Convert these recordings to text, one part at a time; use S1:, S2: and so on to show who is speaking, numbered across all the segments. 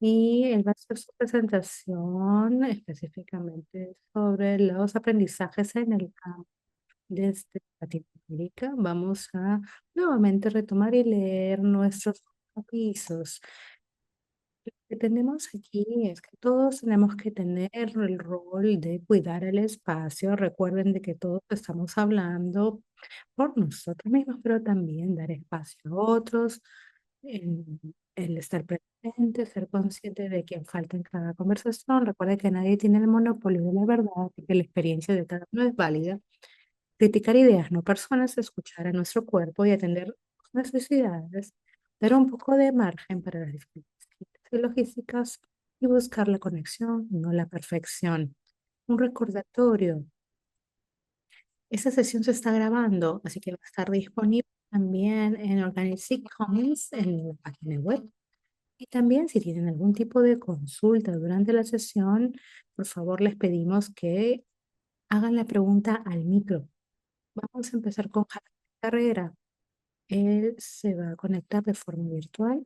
S1: y él va a hacer su presentación específicamente sobre los aprendizajes en el campo desde Latinoamérica. Vamos a nuevamente retomar y leer nuestros avisos. Lo que tenemos aquí es que todos tenemos que tener el rol de cuidar el espacio. Recuerden de que todos estamos hablando por nosotros mismos, pero también dar espacio a otros, el estar presente, ser consciente de quién falta en cada conversación. Recuerda que nadie tiene el monopolio de la verdad y que la experiencia de cada uno es válida. Criticar ideas, no personas, escuchar a nuestro cuerpo y atender sus necesidades, dar un poco de margen para las dificultades logísticas y buscar la conexión, no la perfección. Un recordatorio. Esta sesión se está grabando, así que va a estar disponible también en Organic Commons en la página web. Y también si tienen algún tipo de consulta durante la sesión, por favor les pedimos que hagan la pregunta al micro. Vamos a empezar con Javier Carrera. Él se va a conectar de forma virtual.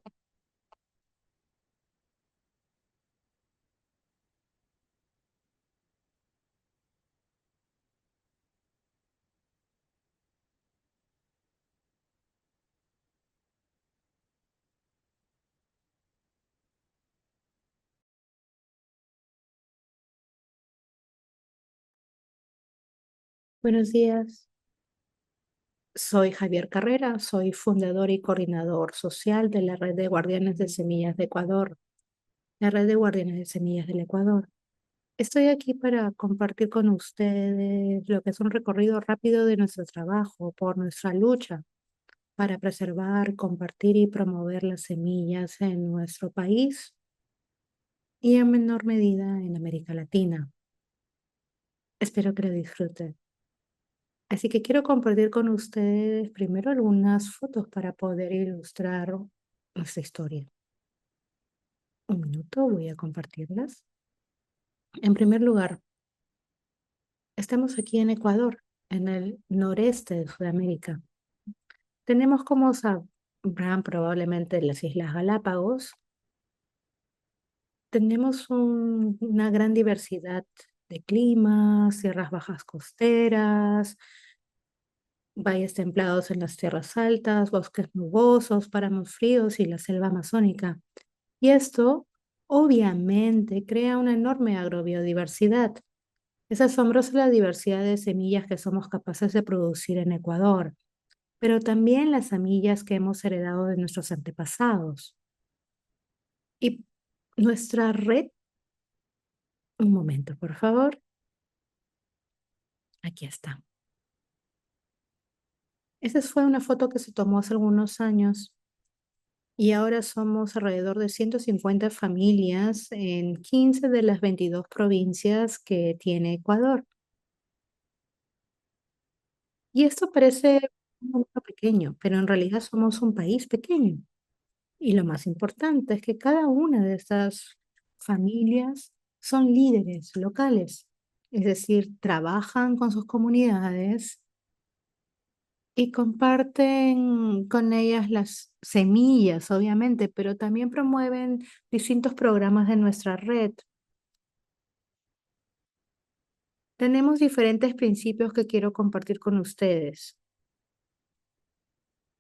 S1: Buenos días. Soy Javier Carrera, soy fundador y coordinador social de la Red de Guardianes de Semillas de Ecuador, la Red de Guardianes de Semillas del Ecuador. Estoy aquí para compartir con ustedes lo que es un recorrido rápido de nuestro trabajo por nuestra lucha para preservar, compartir y promover las semillas en nuestro país y en menor medida en América Latina. Espero que lo disfruten. Así que quiero compartir con ustedes primero algunas fotos para poder ilustrar nuestra historia. Un minuto, voy a compartirlas. En primer lugar, estamos aquí en Ecuador, en el noreste de Sudamérica. Tenemos, como sabrán probablemente, las Islas Galápagos. Tenemos una gran diversidad de climas, sierras bajas costeras, valles templados en las tierras altas, bosques nubosos, páramos fríos y la selva amazónica. Y esto, obviamente, crea una enorme agrobiodiversidad. Es asombrosa la diversidad de semillas que somos capaces de producir en Ecuador, pero también las semillas que hemos heredado de nuestros antepasados. Y nuestra red, un momento, por favor, aquí está. Esa fue una foto que se tomó hace algunos años y ahora somos alrededor de 150 familias en 15 de las 22 provincias que tiene Ecuador. Y esto parece un número pequeño, pero en realidad somos un país pequeño. Y lo más importante es que cada una de estas familias son líderes locales, es decir, trabajan con sus comunidades y comparten con ellas las semillas, obviamente, pero también promueven distintos programas de nuestra red. Tenemos diferentes principios que quiero compartir con ustedes.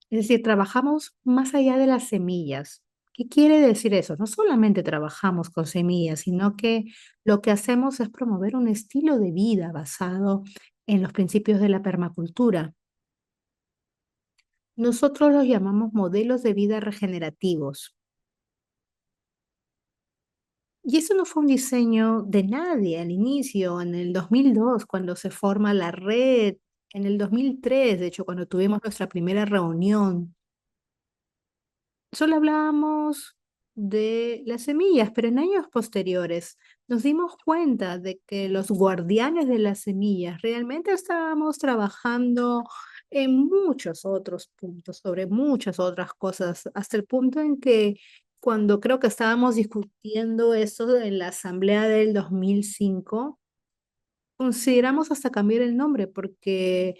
S1: Es decir, trabajamos más allá de las semillas. ¿Qué quiere decir eso? No solamente trabajamos con semillas, sino que lo que hacemos es promover un estilo de vida basado en los principios de la permacultura. Nosotros los llamamos modelos de vida regenerativos. Y eso no fue un diseño de nadie al inicio, en el 2002, cuando se forma la red, en el 2003, de hecho, cuando tuvimos nuestra primera reunión. Solo hablábamos de las semillas, pero en años posteriores nos dimos cuenta de que los guardianes de las semillas realmente estábamos trabajando en muchos otros puntos, sobre muchas otras cosas, hasta el punto en que cuando creo que estábamos discutiendo eso en la asamblea del 2005, consideramos hasta cambiar el nombre porque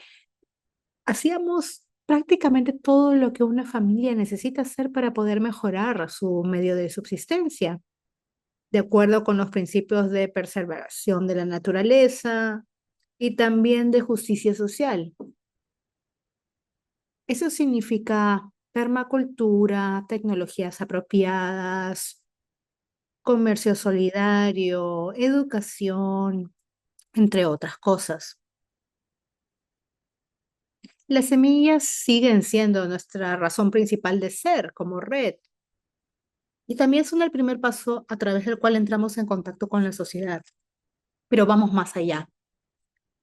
S1: hacíamos prácticamente todo lo que una familia necesita hacer para poder mejorar su medio de subsistencia. de acuerdo con los principios de preservación de la naturaleza y también de justicia social. Eso significa permacultura, tecnologías apropiadas, comercio solidario, educación, entre otras cosas. Las semillas siguen siendo nuestra razón principal de ser como red y también son el primer paso a través del cual entramos en contacto con la sociedad, pero vamos más allá.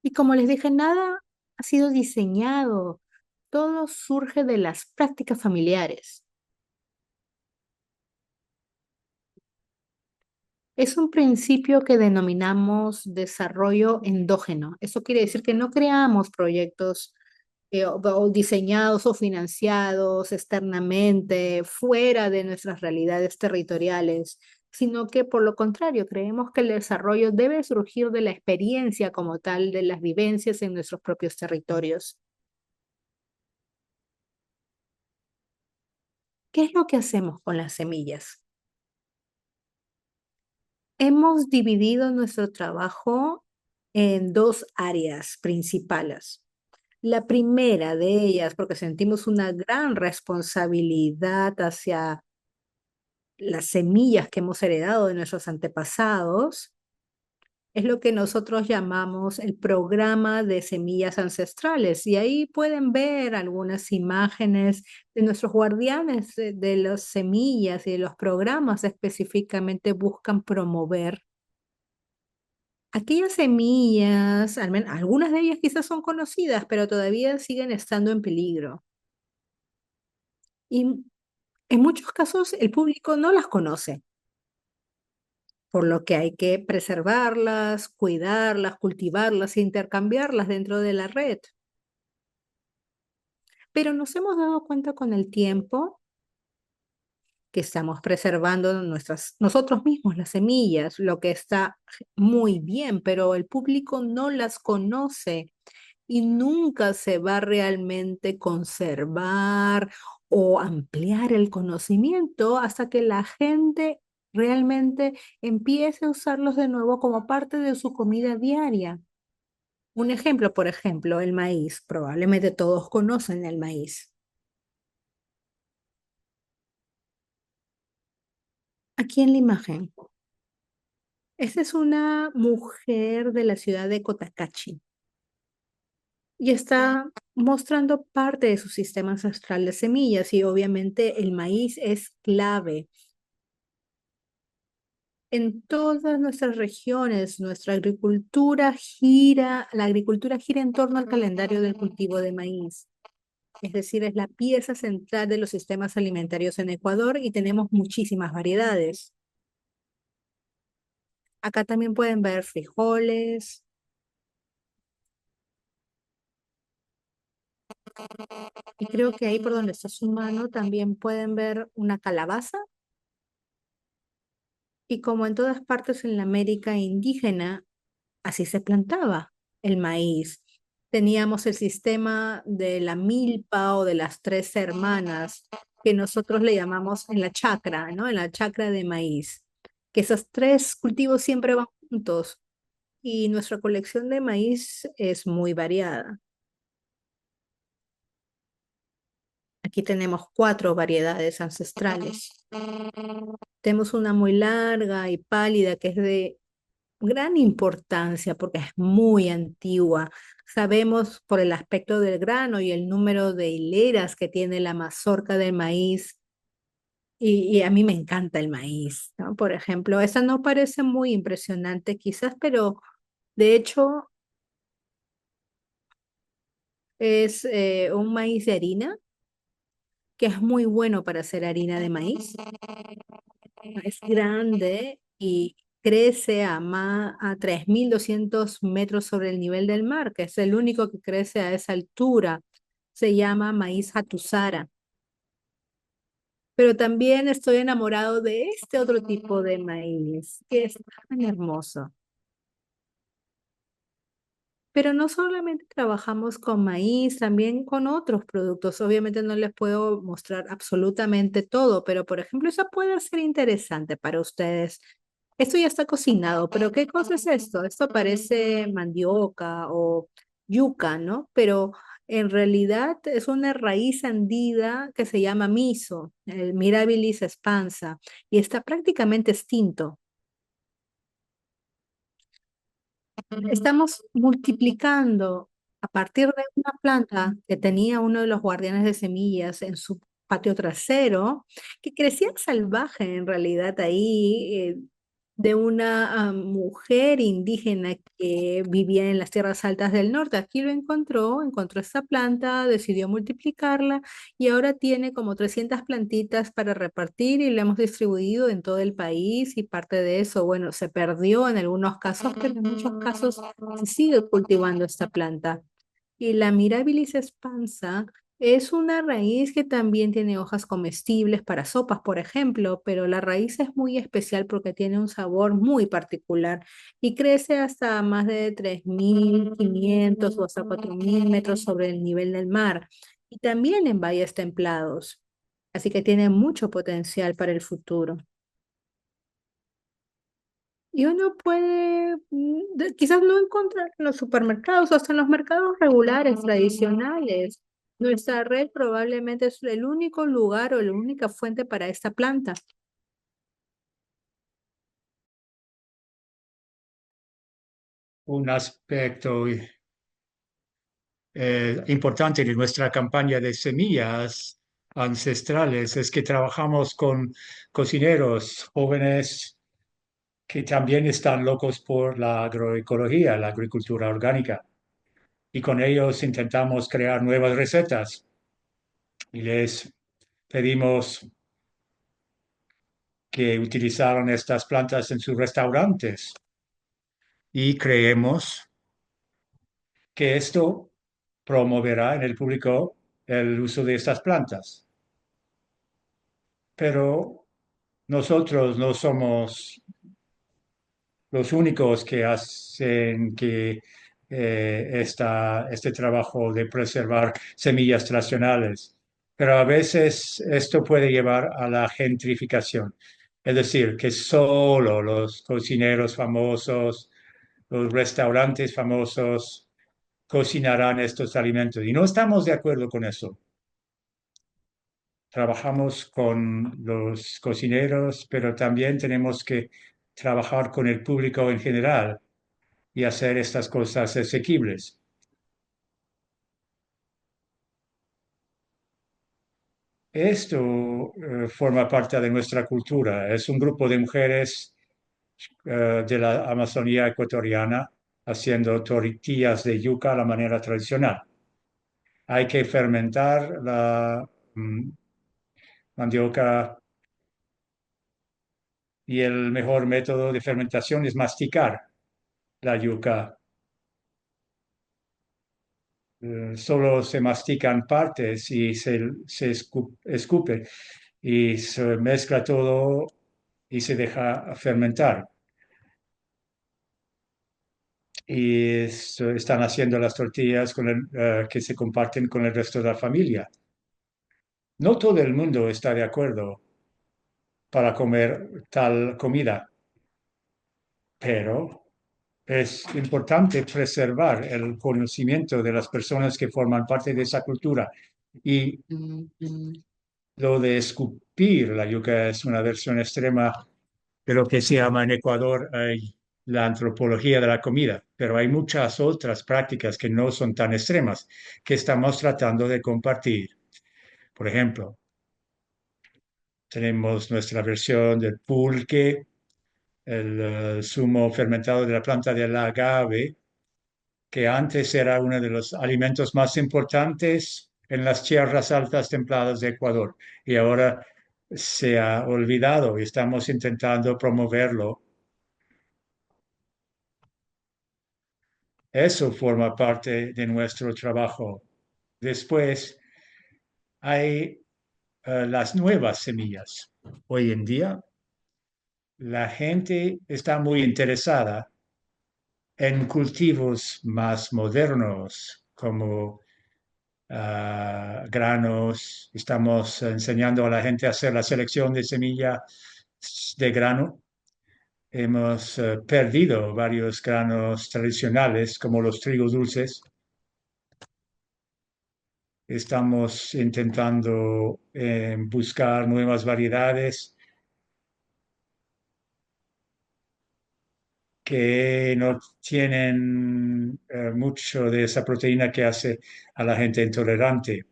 S1: Y como les dije, nada ha sido diseñado, todo surge de las prácticas familiares. Es un principio que denominamos desarrollo endógeno. Eso quiere decir que no creamos proyectos o diseñados o financiados externamente fuera de nuestras realidades territoriales, sino que por lo contrario, creemos que el desarrollo debe surgir de la experiencia como tal, de las vivencias en nuestros propios territorios. ¿Qué es lo que hacemos con las semillas? Hemos dividido nuestro trabajo en dos áreas principales. La primera de ellas, porque sentimos una gran responsabilidad hacia las semillas que hemos heredado de nuestros antepasados, es lo que nosotros llamamos el programa de semillas ancestrales. Y ahí pueden ver algunas imágenes de nuestros guardianes de las semillas y de los programas específicamente buscan promover aquellas semillas, algunas de ellas quizás son conocidas, pero todavía siguen estando en peligro. Y en muchos casos el público no las conoce, por lo que hay que preservarlas, cuidarlas, cultivarlas e intercambiarlas dentro de la red. Pero nos hemos dado cuenta con el tiempo que estamos preservando nosotros mismos las semillas, lo que está muy bien, pero el público no las conoce y nunca se va a realmente conservar o ampliar el conocimiento hasta que la gente realmente empiece a usarlos de nuevo como parte de su comida diaria. Un ejemplo, por ejemplo, el maíz. Probablemente todos conocen el maíz. Aquí en la imagen, esta es una mujer de la ciudad de Cotacachi y está mostrando parte de su sistema ancestral de semillas y obviamente el maíz es clave. En todas nuestras regiones, la agricultura gira en torno al calendario del cultivo de maíz. Es decir, es la pieza central de los sistemas alimentarios en Ecuador y tenemos muchísimas variedades. Acá también pueden ver frijoles y creo que ahí por donde está su mano también pueden ver una calabaza y como en todas partes en la América indígena, así se plantaba el maíz. Teníamos el sistema de la milpa o de las tres hermanas, que nosotros le llamamos en la chacra, ¿no? En la chacra de maíz, que esos tres cultivos siempre van juntos y nuestra colección de maíz es muy variada. Aquí tenemos cuatro variedades ancestrales. Tenemos una muy larga y pálida que es de gran importancia porque es muy antigua. Sabemos por el aspecto del grano y el número de hileras que tiene la mazorca del maíz. Y a mí me encanta el maíz, ¿no? Por ejemplo, esa no parece muy impresionante quizás, pero de hecho es un maíz de harina que es muy bueno para hacer harina de maíz. Es grande y crece a 3.200 metros sobre el nivel del mar, que es el único que crece a esa altura. Se llama maíz hatusara. Pero también estoy enamorado de este otro tipo de maíz, que es tan hermoso. Pero no solamente trabajamos con maíz, también con otros productos. Obviamente no les puedo mostrar absolutamente todo, pero por ejemplo, eso puede ser interesante para ustedes. Esto ya está cocinado, pero ¿qué cosa es esto? Esto parece mandioca o yuca, ¿no? Pero en realidad es una raíz andina que se llama miso, el Mirabilis expansa, y está prácticamente extinto. Estamos multiplicando a partir de una planta que tenía uno de los guardianes de semillas en su patio trasero, que crecía salvaje en realidad ahí, de una mujer indígena que vivía en las tierras altas del norte. Aquí lo encontró, encontró esta planta, decidió multiplicarla y ahora tiene como 300 plantitas para repartir y la hemos distribuido en todo el país y parte de eso, bueno, se perdió en algunos casos, pero en muchos casos se sigue cultivando esta planta. Y la Mirabilis expansa es una raíz que también tiene hojas comestibles para sopas, por ejemplo, pero la raíz es muy especial porque tiene un sabor muy particular y crece hasta más de 3.500 o hasta 4.000 metros sobre el nivel del mar y también en valles templados. Así que tiene mucho potencial para el futuro. Y uno puede, quizás no encontrar en los supermercados o hasta en los mercados regulares, tradicionales. Nuestra red probablemente es el único lugar o la única fuente para esta planta.
S2: Un aspecto importante de nuestra campaña de semillas ancestrales es que trabajamos con cocineros jóvenes que también están locos por la agroecología, la agricultura orgánica. Y con ellos intentamos crear nuevas recetas y les pedimos que utilizaran estas plantas en sus restaurantes. Y creemos que esto promoverá en el público el uso de estas plantas. Pero nosotros no somos los únicos que hacen que este trabajo de preservar semillas tradicionales. Pero a veces esto puede llevar a la gentrificación. Es decir, que solo los cocineros famosos, los restaurantes famosos cocinarán estos alimentos. Y no estamos de acuerdo con eso. Trabajamos con los cocineros, pero también tenemos que trabajar con el público en general y hacer estas cosas asequibles. Esto forma parte de nuestra cultura. Es un grupo de mujeres de la Amazonía ecuatoriana haciendo tortillas de yuca a la manera tradicional. Hay que fermentar la mandioca y el mejor método de fermentación es masticar la yuca. Solo se mastican partes y se escupe y se mezcla todo y se deja fermentar. Y están haciendo las tortillas que se comparten con el resto de la familia. No todo el mundo está de acuerdo para comer tal comida, pero es importante preservar el conocimiento de las personas que forman parte de esa cultura. Y lo de escupir la yuca es una versión extrema de lo que se llama en Ecuador la antropología de la comida, pero hay muchas otras prácticas que no son tan extremas que estamos tratando de compartir. Por ejemplo, tenemos nuestra versión del pulque, el zumo fermentado de la planta del agave, que antes era uno de los alimentos más importantes en las tierras altas templadas de Ecuador y ahora se ha olvidado y estamos intentando promoverlo. Eso forma parte de nuestro trabajo. Después hay las nuevas semillas. Hoy en día la gente está muy interesada en cultivos más modernos como granos. Estamos enseñando a la gente a hacer la selección de semilla de grano. hemos perdido varios granos tradicionales como los trigos dulces. Estamos intentando buscar nuevas variedades que no tienen mucho de esa proteína que hace a la gente intolerante.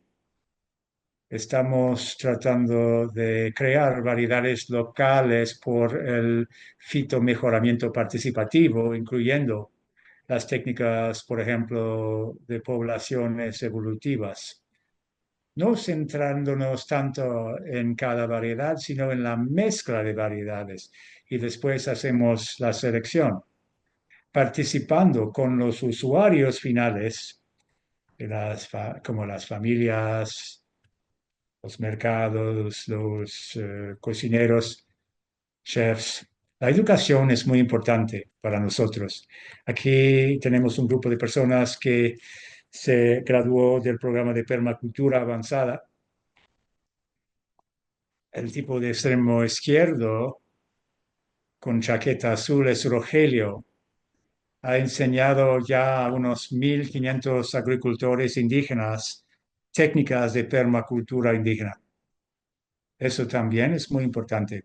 S2: Estamos tratando de crear variedades locales por el fitomejoramiento participativo, incluyendo las técnicas, por ejemplo, de poblaciones evolutivas, no centrándonos tanto en cada variedad, sino en la mezcla de variedades. Y después hacemos la selección, participando con los usuarios finales, como las familias, los mercados, los cocineros, chefs. La educación es muy importante para nosotros. Aquí tenemos un grupo de personas que se graduó del programa de permacultura avanzada. El tipo de extremo izquierdo con chaqueta azul es Rogelio. Ha enseñado ya a unos 1.500 agricultores indígenas técnicas de permacultura indígena. Eso también es muy importante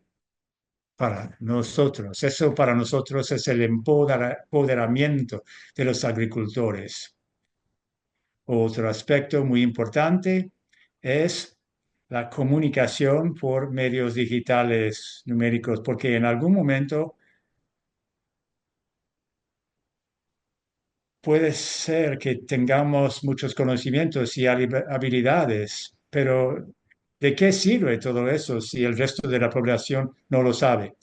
S2: para nosotros. Eso para nosotros es el empoderamiento de los agricultores. Otro aspecto muy importante es la comunicación por medios digitales numéricos, porque en algún momento puede ser que tengamos muchos conocimientos y habilidades, pero ¿de qué sirve todo eso si el resto de la población no lo sabe?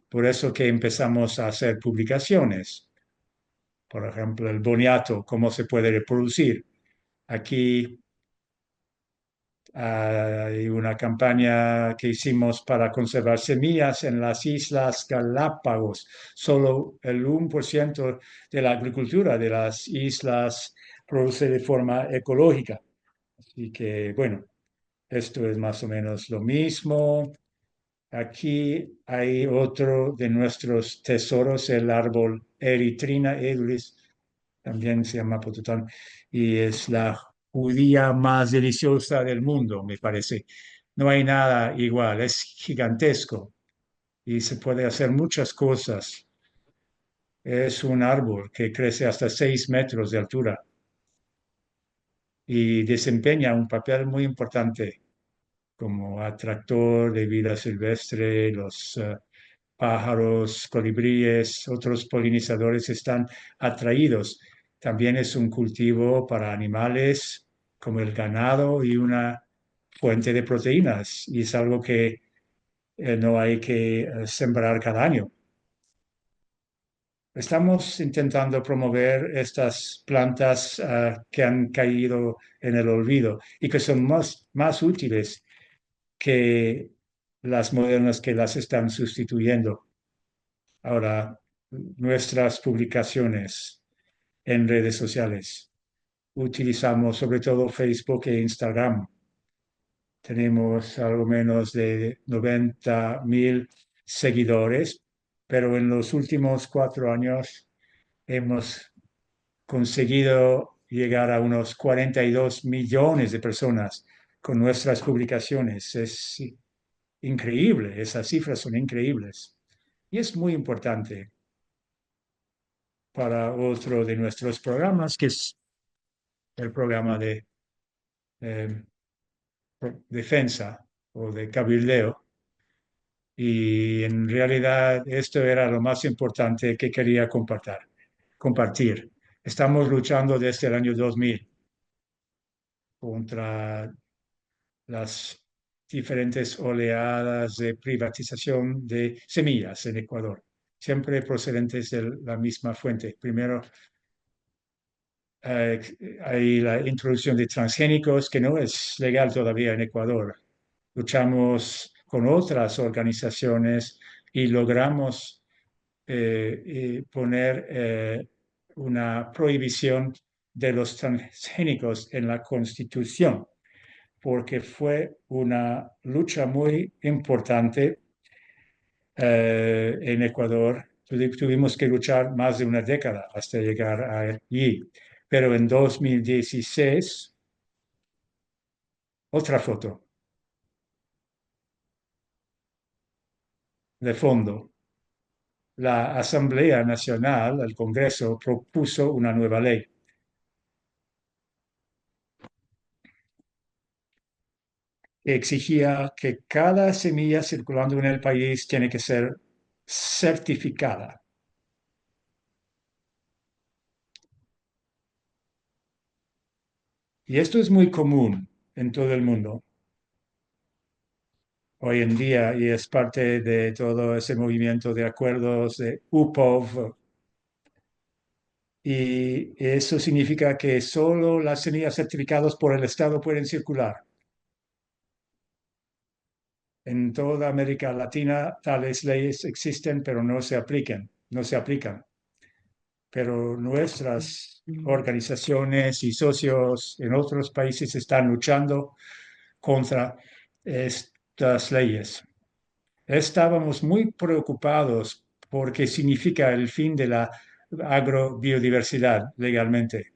S2: Por eso que empezamos a hacer publicaciones. Por ejemplo, el boniato, cómo se puede reproducir. Aquí hay una campaña que hicimos para conservar semillas en las Islas Galápagos. Solo el 1% de la agricultura de las islas produce de forma ecológica. Así que, bueno, esto es más o menos lo mismo. Aquí hay otro de nuestros tesoros, el árbol Erythrina edulis, también se llama potután, y es la judía más deliciosa del mundo, me parece. No hay nada igual, es gigantesco y se puede hacer muchas cosas. Es un árbol que crece hasta 6 metros de altura y desempeña un papel muy importante como atractor de vida silvestre. Los pájaros, colibríes, otros polinizadores están atraídos. También es un cultivo para animales como el ganado y una fuente de proteínas. Y es algo que no hay que sembrar cada año. Estamos intentando promover estas plantas que han caído en el olvido y que son más útiles que las modernas que las están sustituyendo. Ahora, nuestras publicaciones en redes sociales. Utilizamos sobre todo Facebook e Instagram. Tenemos algo menos de 90.000 seguidores, pero en los últimos 4 años hemos conseguido llegar a unos 42 millones de personas con nuestras publicaciones. Es increíble, esas cifras son increíbles. Y es muy importante para otro de nuestros programas, que es el programa de eh, defensa o de cabildeo. Y en realidad esto era lo más importante que quería compartir. Estamos luchando desde el año 2000 contra las diferentes oleadas de privatización de semillas en Ecuador, siempre procedentes de la misma fuente. Primero, eh, hay la introducción de transgénicos que no es legal todavía en Ecuador. Luchamos con otras organizaciones y logramos poner una prohibición de los transgénicos en la Constitución, porque fue una lucha muy importante en Ecuador Tuvimos que luchar más de una década hasta llegar allí. Pero en 2016, otra foto de fondo. La Asamblea Nacional, el Congreso, propuso una nueva ley que exigía que cada semilla circulando en el país tiene que ser certificada. Y esto es muy común en todo el mundo hoy en día y es parte de todo ese movimiento de acuerdos de UPOV. Y eso significa que solo las semillas certificadas por el Estado pueden circular. En toda América Latina tales leyes existen, pero no se aplican. Pero nuestras organizaciones y socios en otros países están luchando contra estas leyes. Estábamos muy preocupados porque significa el fin de la agrobiodiversidad legalmente,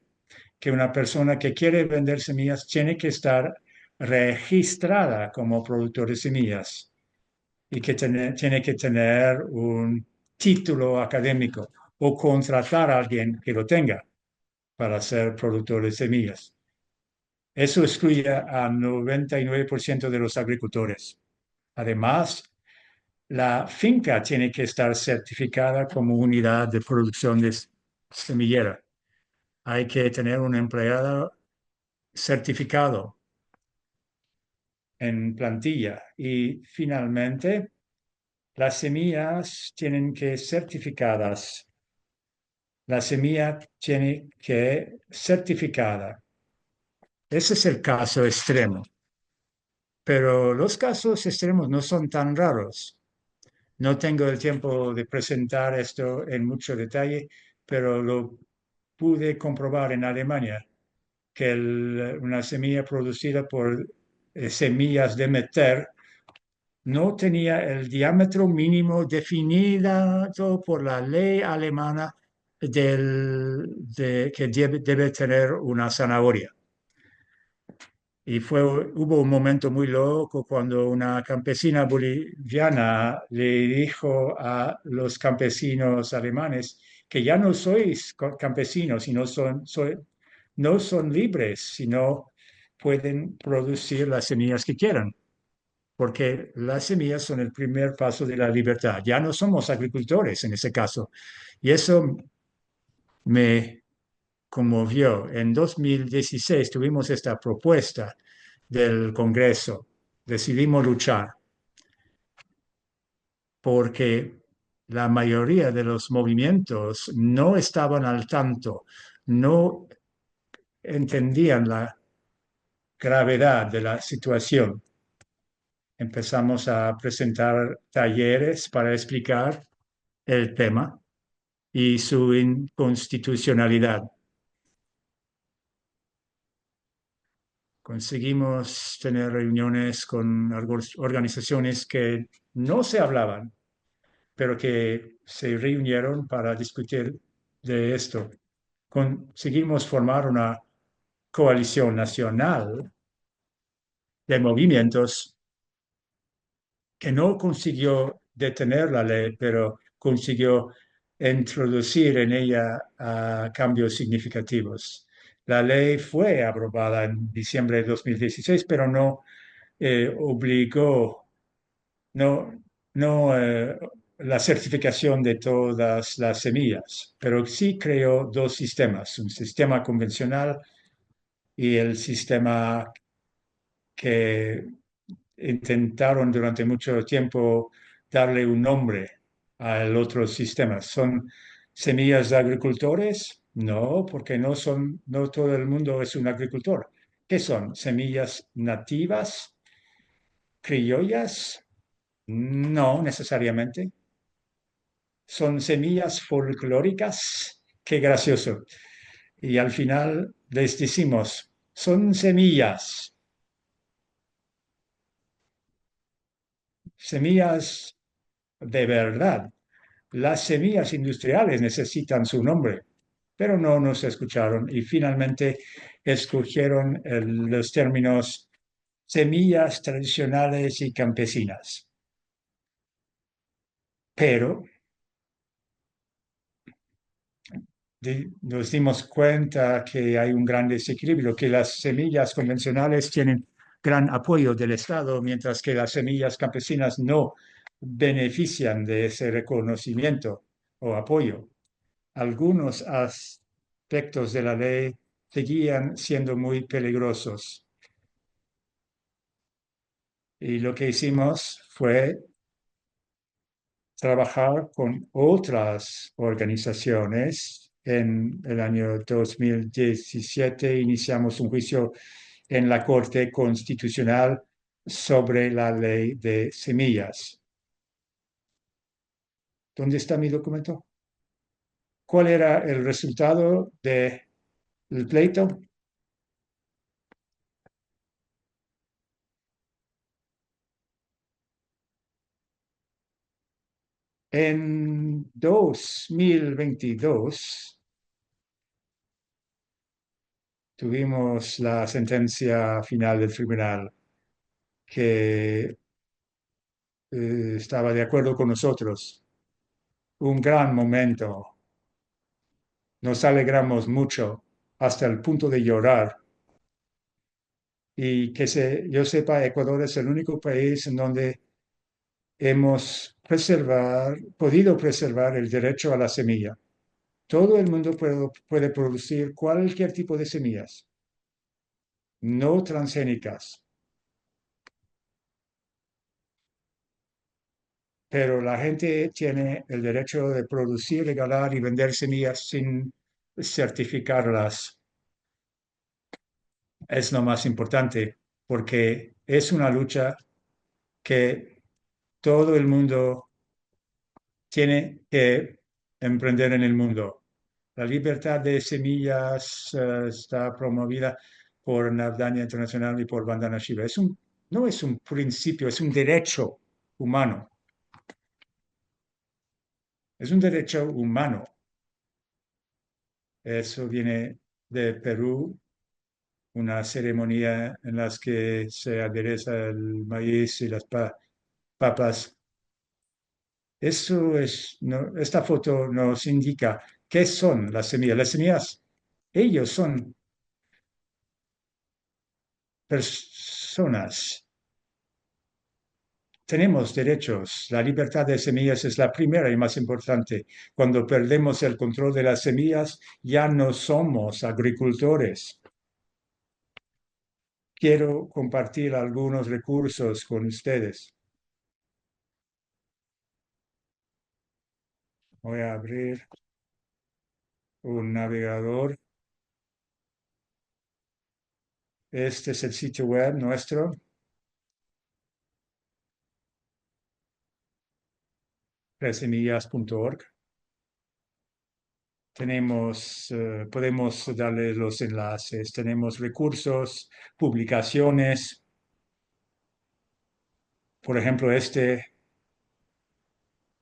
S2: que una persona que quiere vender semillas tiene que estar registrada como productor de semillas y que tiene que tener un título académico o contratar a alguien que lo tenga para ser productor de semillas. Eso excluye a 99% de los agricultores. Además, la finca tiene que estar certificada como unidad de producción de semillera. Hay que tener un empleado certificado en plantilla. Y finalmente, las semillas tienen que certificadas. La semilla tiene que certificada. Ese es el caso extremo. Pero los casos extremos no son tan raros. No tengo el tiempo de presentar esto en mucho detalle, pero lo pude comprobar en Alemania, que una semilla producida por semillas de Demeter no tenía el diámetro mínimo definido por la ley alemana que debe tener una zanahoria. Y hubo un momento muy loco cuando una campesina boliviana le dijo a los campesinos alemanes que ya no sois campesinos y no son libres, sino pueden producir las semillas que quieran, porque las semillas son el primer paso de la libertad. Ya no somos agricultores en ese caso. Y eso me conmovió. En 2016 tuvimos esta propuesta del Congreso. Decidimos luchar porque la mayoría de los movimientos no estaban al tanto, no entendían la gravedad de la situación. Empezamos a presentar talleres para explicar el tema y su inconstitucionalidad. Conseguimos tener reuniones con organizaciones que no se hablaban, pero que se reunieron para discutir de esto. Conseguimos formar una coalición nacional de movimientos que no consiguió detener la ley, pero consiguió introducir en ella cambios significativos. La ley fue aprobada en diciembre de 2016, pero no obligó, no, no la certificación de todas las semillas, pero sí creó dos sistemas, un sistema convencional y el sistema que intentaron durante mucho tiempo darle un nombre al otro sistema. ¿Son semillas de agricultores? No, porque no todo el mundo es un agricultor. ¿Qué son? ¿Semillas nativas? ¿Criollas? No necesariamente. ¿Son semillas folclóricas? Qué gracioso. Y al final les decimos, son semillas, semillas de verdad, Las semillas industriales necesitan su nombre, pero no nos escucharon y finalmente escogieron los términos semillas tradicionales y campesinas. Pero nos dimos cuenta que hay un gran desequilibrio, que las semillas convencionales tienen gran apoyo del Estado, mientras que las semillas campesinas no benefician de ese reconocimiento o apoyo. Algunos aspectos de la ley seguían siendo muy peligrosos. Y lo que hicimos fue trabajar con otras organizaciones. En el año 2017 iniciamos un juicio en la Corte Constitucional sobre la ley de semillas. ¿Dónde está mi documento? ¿Cuál era el resultado del pleito? En 2022 tuvimos la sentencia final del tribunal que estaba de acuerdo con nosotros. Un gran momento. Nos alegramos mucho hasta el punto de llorar. Y yo sepa, Ecuador es el único país en donde hemos podido preservar el derecho a la semilla. Todo el mundo puede producir cualquier tipo de semillas, no transgénicas, pero la gente tiene el derecho de producir, regalar y vender semillas sin certificarlas. Es lo más importante porque es una lucha que todo el mundo tiene que emprender en el mundo. La libertad de semillas está promovida por Navdanya Internacional y por Bandana Shiva. No es un principio, es un derecho humano. Es un derecho humano. Eso viene de Perú, una ceremonia en la que se adereza el maíz y las papas. Esta foto nos indica qué son las semillas. Las semillas, ellos son personas. Tenemos derechos. La libertad de semillas es la primera y más importante. Cuando perdemos el control de las semillas, ya no somos agricultores. Quiero compartir algunos recursos con ustedes. Voy a abrir un navegador. Este es el sitio web nuestro, presemillas.org. Podemos darle los enlaces, tenemos recursos, publicaciones, por ejemplo,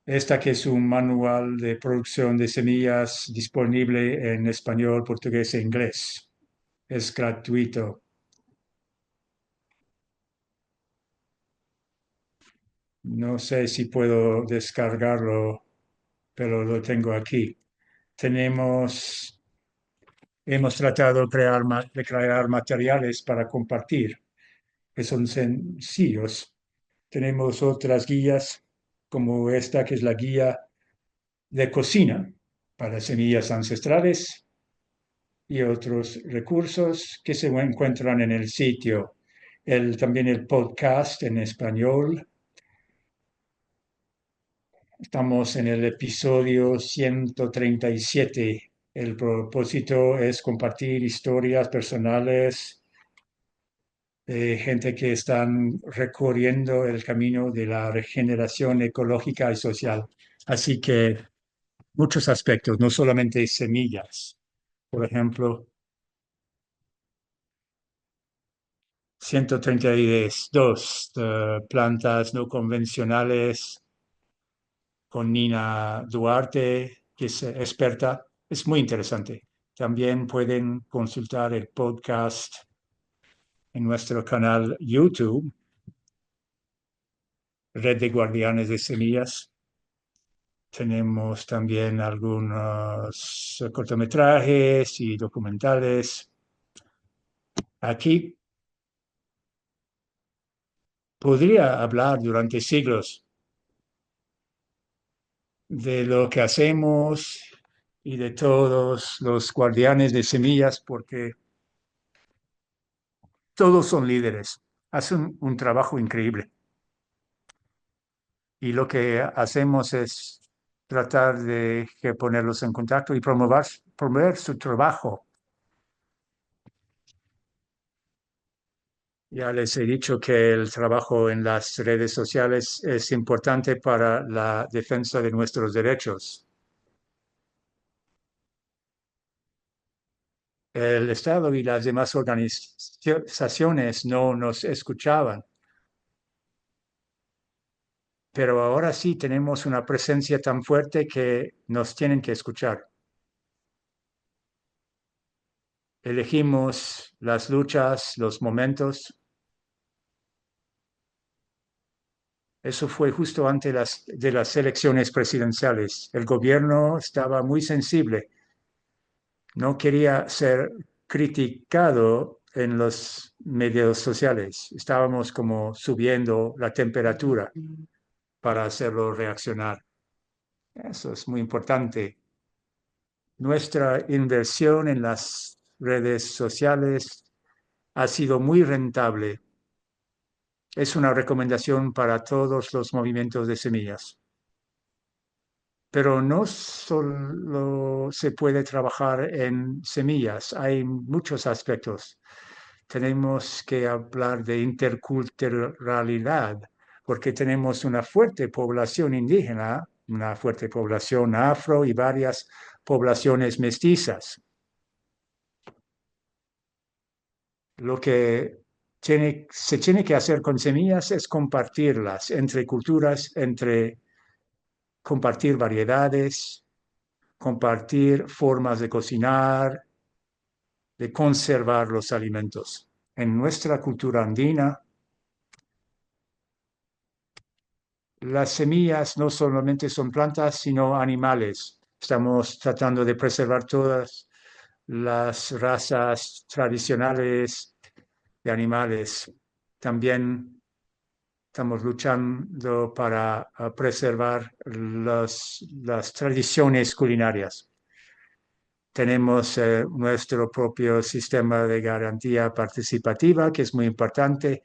S2: esta que es un manual de producción de semillas disponible en español, portugués e inglés. Es gratuito. No sé si puedo descargarlo, pero lo tengo aquí. Hemos tratado de crear materiales para compartir, que son sencillos. Tenemos otras guías, como esta, que es la guía de cocina para semillas ancestrales y otros recursos que se encuentran en el sitio. También el podcast en español. Estamos en el episodio 137. El propósito es compartir historias personales de gente que están recorriendo el camino de la regeneración ecológica y social. Así que muchos aspectos, no solamente semillas. Por ejemplo, 132 plantas no convencionales con Nina Duarte, que es experta. Es muy interesante. También pueden consultar el podcast en nuestro canal YouTube, Red de Guardianes de Semillas. Tenemos también algunos cortometrajes y documentales. Aquí podría hablar durante siglos de lo que hacemos y de todos los guardianes de semillas, porque todos son líderes, hacen un trabajo increíble. Y lo que hacemos es tratar de ponerlos en contacto y promover su trabajo. Ya les he dicho que el trabajo en las redes sociales es importante para la defensa de nuestros derechos. El Estado y las demás organizaciones no nos escuchaban, pero ahora sí tenemos una presencia tan fuerte que nos tienen que escuchar. Elegimos las luchas, los momentos. Eso fue justo antes de las elecciones presidenciales. El gobierno estaba muy sensible, no quería ser criticado en los medios sociales. Estábamos como subiendo la temperatura para hacerlo reaccionar. Eso es muy importante. Nuestra inversión en las redes sociales ha sido muy rentable. Es una recomendación para todos los movimientos de semillas. Pero no solo se puede trabajar en semillas, hay muchos aspectos. Tenemos que hablar de interculturalidad, porque tenemos una fuerte población indígena, una fuerte población afro y varias poblaciones mestizas. Lo que se tiene que hacer con semillas es compartirlas entre culturas, entre compartir variedades, compartir formas de cocinar, de conservar los alimentos. En nuestra cultura andina, las semillas no solamente son plantas, sino animales. Estamos tratando de preservar todas las razas tradicionales de animales. También estamos luchando para preservar las tradiciones culinarias. Tenemos nuestro propio sistema de garantía participativa, que es muy importante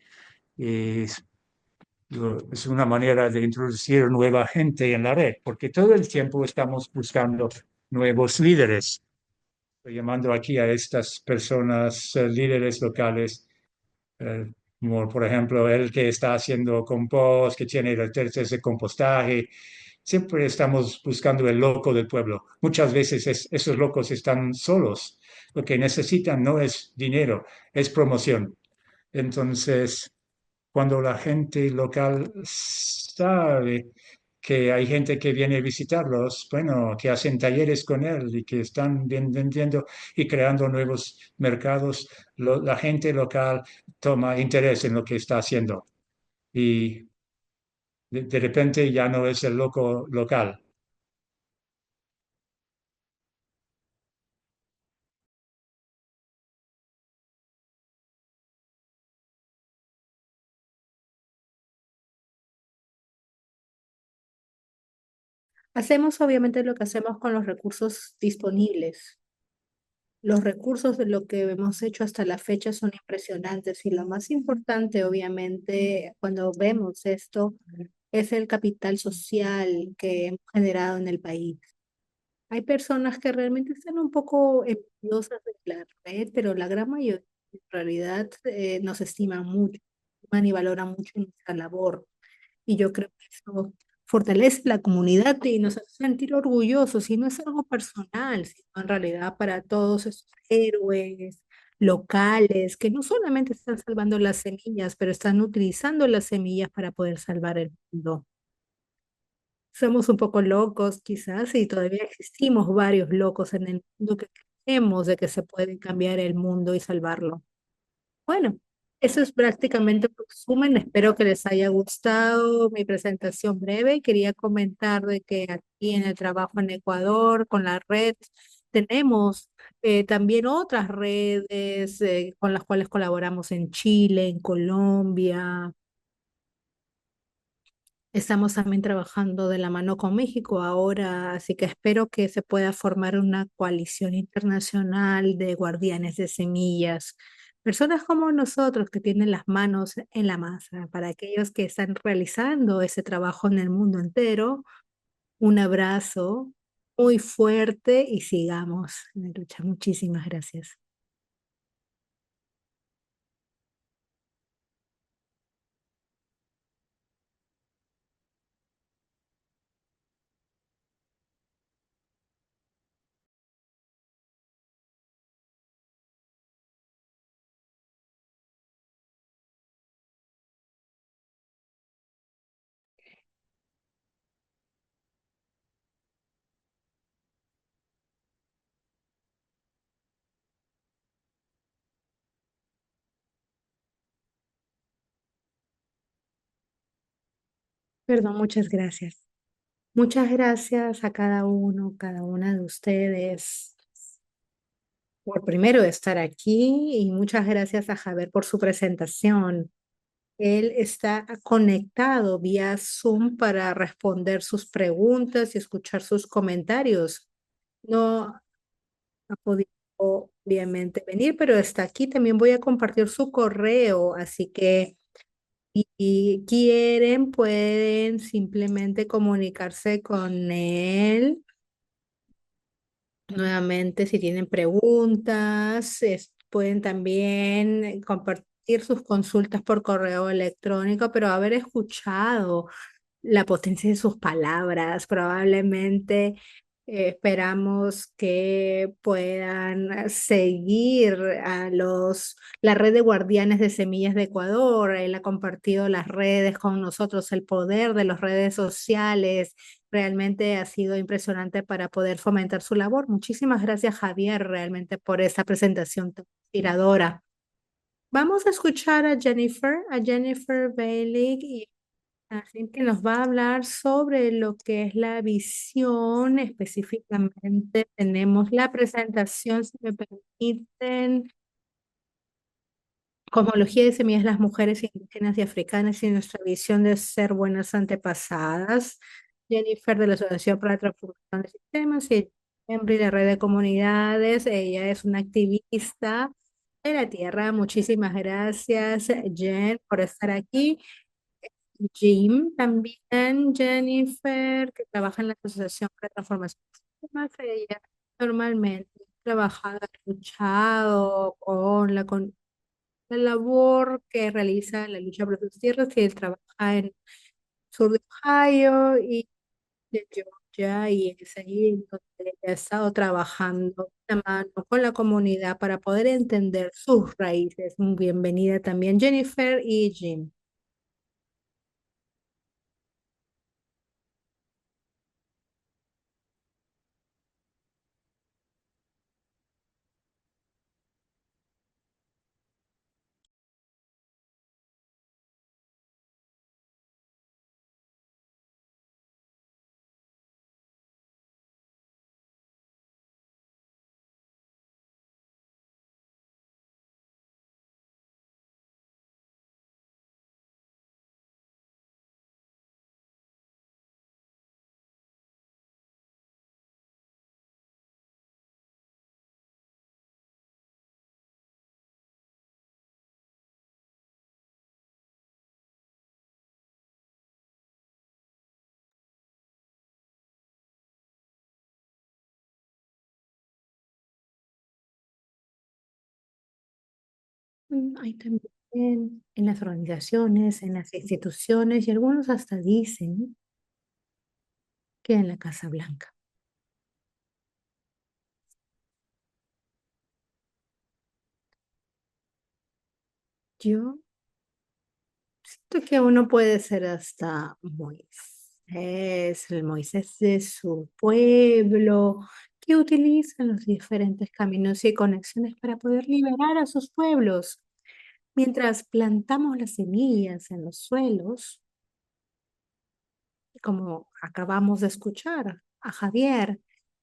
S2: y es una manera de introducir nueva gente en la red, porque todo el tiempo estamos buscando nuevos líderes. Estoy llamando aquí a estas personas, líderes locales, eh, como por ejemplo el que está haciendo compost, que tiene redes de compostaje. Siempre estamos buscando el loco del pueblo. Muchas veces esos locos están solos. Lo que necesitan no es dinero, es promoción. Entonces, cuando la gente local sabe que hay gente que viene a visitarlos, bueno, que hacen talleres con él y que están vendiendo y creando nuevos mercados, la gente local toma interés en lo que está haciendo y de repente ya no es el loco local.
S1: Hacemos obviamente lo que hacemos con los recursos disponibles. Los recursos de lo que hemos hecho hasta la fecha son impresionantes y lo más importante, obviamente, cuando vemos esto, es el capital social que hemos generado en el país. Hay personas que realmente están un poco envidiosas de la red, pero la gran mayoría en realidad nos estiman mucho, estiman y valoran mucho nuestra labor. Y yo creo que eso fortalece la comunidad y nos hace sentir orgullosos. Y no es algo personal, sino en realidad para todos esos héroes locales que no solamente están salvando las semillas, pero están utilizando las semillas para poder salvar el mundo. Somos un poco locos quizás y todavía existimos varios locos en el mundo que creemos de que se puede cambiar el mundo y salvarlo. Bueno, eso es prácticamente un resumen. Espero que les haya gustado mi presentación breve. Quería comentar de que aquí en el trabajo en Ecuador, con la red, tenemos también otras redes con las cuales colaboramos en Chile, en Colombia. Estamos también trabajando de la mano con México ahora, así que espero que se pueda formar una coalición internacional de guardianes de semillas, personas como nosotros que tienen las manos en la masa, para aquellos que están realizando ese trabajo en el mundo entero. Un abrazo muy fuerte y sigamos en la lucha. Muchísimas gracias. Perdón, muchas gracias. Muchas gracias a cada uno, cada una de ustedes por primero estar aquí y muchas gracias a Javier por su presentación. Él está conectado vía Zoom para responder sus preguntas y escuchar sus comentarios. No ha podido obviamente venir, pero está aquí. También voy a compartir su correo, así que si quieren pueden simplemente comunicarse con él. Nuevamente, si tienen preguntas, pueden también compartir sus consultas por correo electrónico, pero haber escuchado la potencia de sus palabras, probablemente esperamos que puedan seguir a la red de guardianes de semillas de Ecuador. Él ha compartido las redes con nosotros, el poder de las redes sociales. Realmente ha sido impresionante para poder fomentar su labor. Muchísimas gracias, Javier, realmente por esa presentación tan inspiradora. Vamos a escuchar a Jennifer Bailey, así que nos va a hablar sobre lo que es la visión específicamente. Tenemos la presentación, si me permiten, Cosmología de semillas de las mujeres indígenas y africanas y nuestra visión de ser buenas antepasadas. Jennifer de la Asociación para la Transformación de Sistemas y Embry de Red de Comunidades. Ella es una activista de la tierra. Muchísimas gracias, Jen, por estar aquí. Jim también, Jennifer, que trabaja en la Asociación para la Transformación de Sistemas. Ella normalmente ha trabajado, ha luchado con la labor que realiza en la lucha por sus tierras, que él trabaja en sur de Ohio y de Georgia, y es ahí en donde ha estado trabajando de la mano con la comunidad para poder entender sus raíces. Bienvenida también Jennifer y Jim. Hay también en las organizaciones, en las instituciones, y algunos hasta dicen que en la Casa Blanca. Yo siento que uno puede ser hasta muy Es el Moisés de su pueblo, que utilizan los diferentes caminos y conexiones para poder liberar a sus pueblos. Mientras plantamos las semillas en los suelos, como acabamos de escuchar a Javier,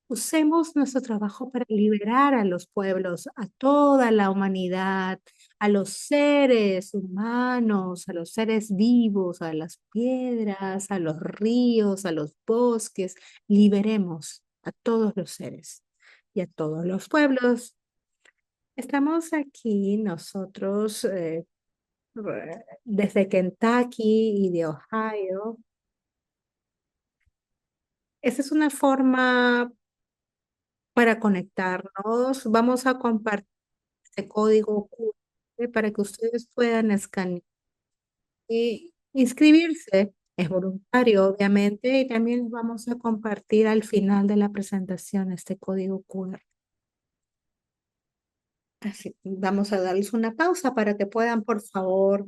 S1: usemos nuestro trabajo para liberar a los pueblos, a toda la humanidad, a los seres humanos, a los seres vivos, a las piedras, a los ríos, a los bosques. Liberemos a todos los seres y a todos los pueblos. Estamos aquí nosotros desde Kentucky y de Ohio. Esa es una forma para conectarnos. Vamos a compartir este código QR para que ustedes puedan escanear y inscribirse. Es voluntario, obviamente, y también les vamos a compartir al final de la presentación este código QR. Así, vamos a darles una pausa para que puedan, por favor,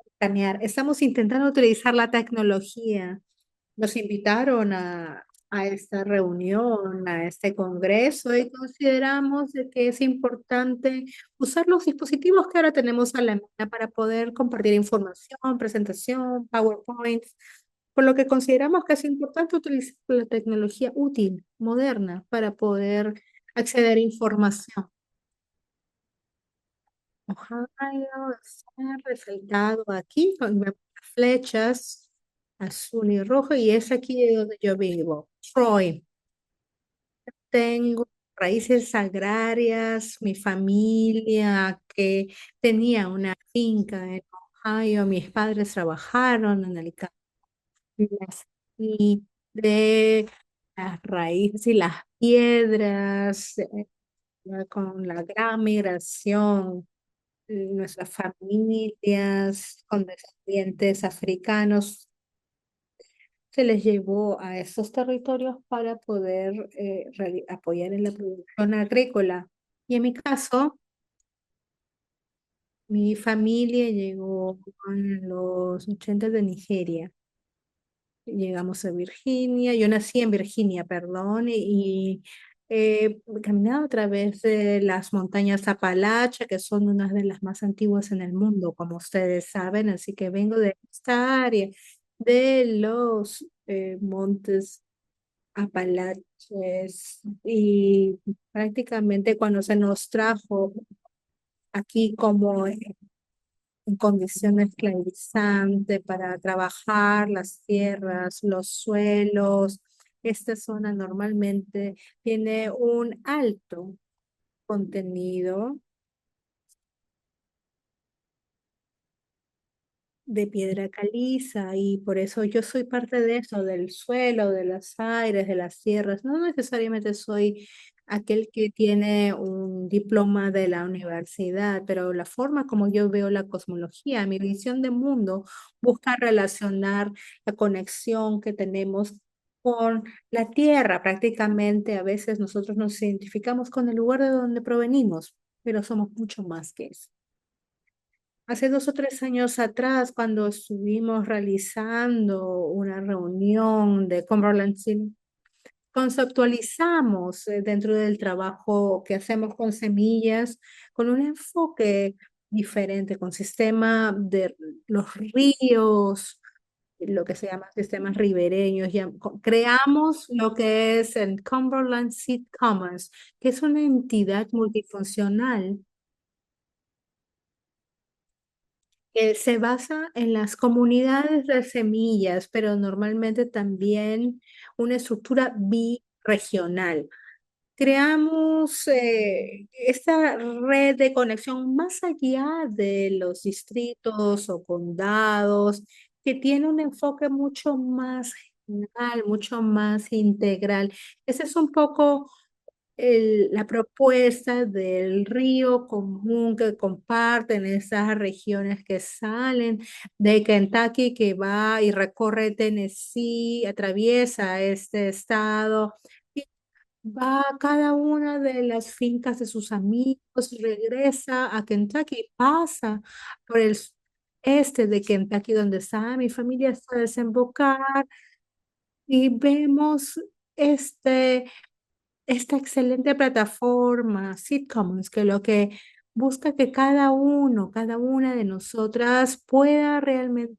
S1: escanear. Estamos intentando utilizar la tecnología. Nos invitaron a esta reunión, a este congreso, y consideramos de que es importante usar los dispositivos que ahora tenemos a la mano para poder compartir información, presentación, PowerPoint, por lo que consideramos que es importante utilizar la tecnología útil, moderna, para poder acceder a información. Ohio está resaltado aquí con las flechas azul y rojo, y es aquí de donde yo vivo, Troy. Tengo raíces agrarias, mi familia que tenía una finca en Ohio, mis padres trabajaron en el campo y de las raíces y las piedras, con la gran migración, nuestras familias con descendientes africanos se les llevó a esos territorios para poder apoyar en la producción agrícola. Y en mi caso, mi familia llegó en los 80 de Nigeria. Llegamos a Virginia, yo nací en Virginia, perdón, y he caminado a través de las montañas Apalache, que son unas de las más antiguas en el mundo, como ustedes saben, así que vengo de esta área, de los montes Apalaches, y prácticamente cuando se nos trajo aquí como en condiciones esclavizantes para trabajar las tierras, los suelos. Esta zona normalmente tiene un alto contenido de piedra caliza, y por eso yo soy parte de eso, del suelo, de los aires, de las tierras. No necesariamente soy aquel que tiene un diploma de la universidad, pero la forma como yo veo la cosmología, mi visión de mundo, busca relacionar la conexión que tenemos con la tierra. Prácticamente a veces nosotros nos identificamos con el lugar de donde provenimos, pero somos mucho más que eso. Hace 2 o 3 años atrás, cuando estuvimos realizando una reunión de Cumberland City, conceptualizamos dentro del trabajo que hacemos con semillas, con un enfoque diferente, con sistema de los ríos, lo que se llama sistemas ribereños. Ya, creamos lo que es el Cumberland Seed Commons, que es una entidad multifuncional que se basa en las comunidades de semillas, pero normalmente también una estructura birregional. Creamos esta red de conexión más allá de los distritos o condados, que tiene un enfoque mucho más general, mucho más integral. Ese es un poco la propuesta del río común que comparten esas regiones que salen de Kentucky, que va y recorre Tennessee, atraviesa este estado, y va a cada una de las fincas de sus amigos, regresa a Kentucky, pasa por el este de Kentucky donde está mi familia, hasta desembocar y vemos este, esta excelente plataforma, Sitcoms, que lo que busca que cada uno, cada una de nosotras pueda realmente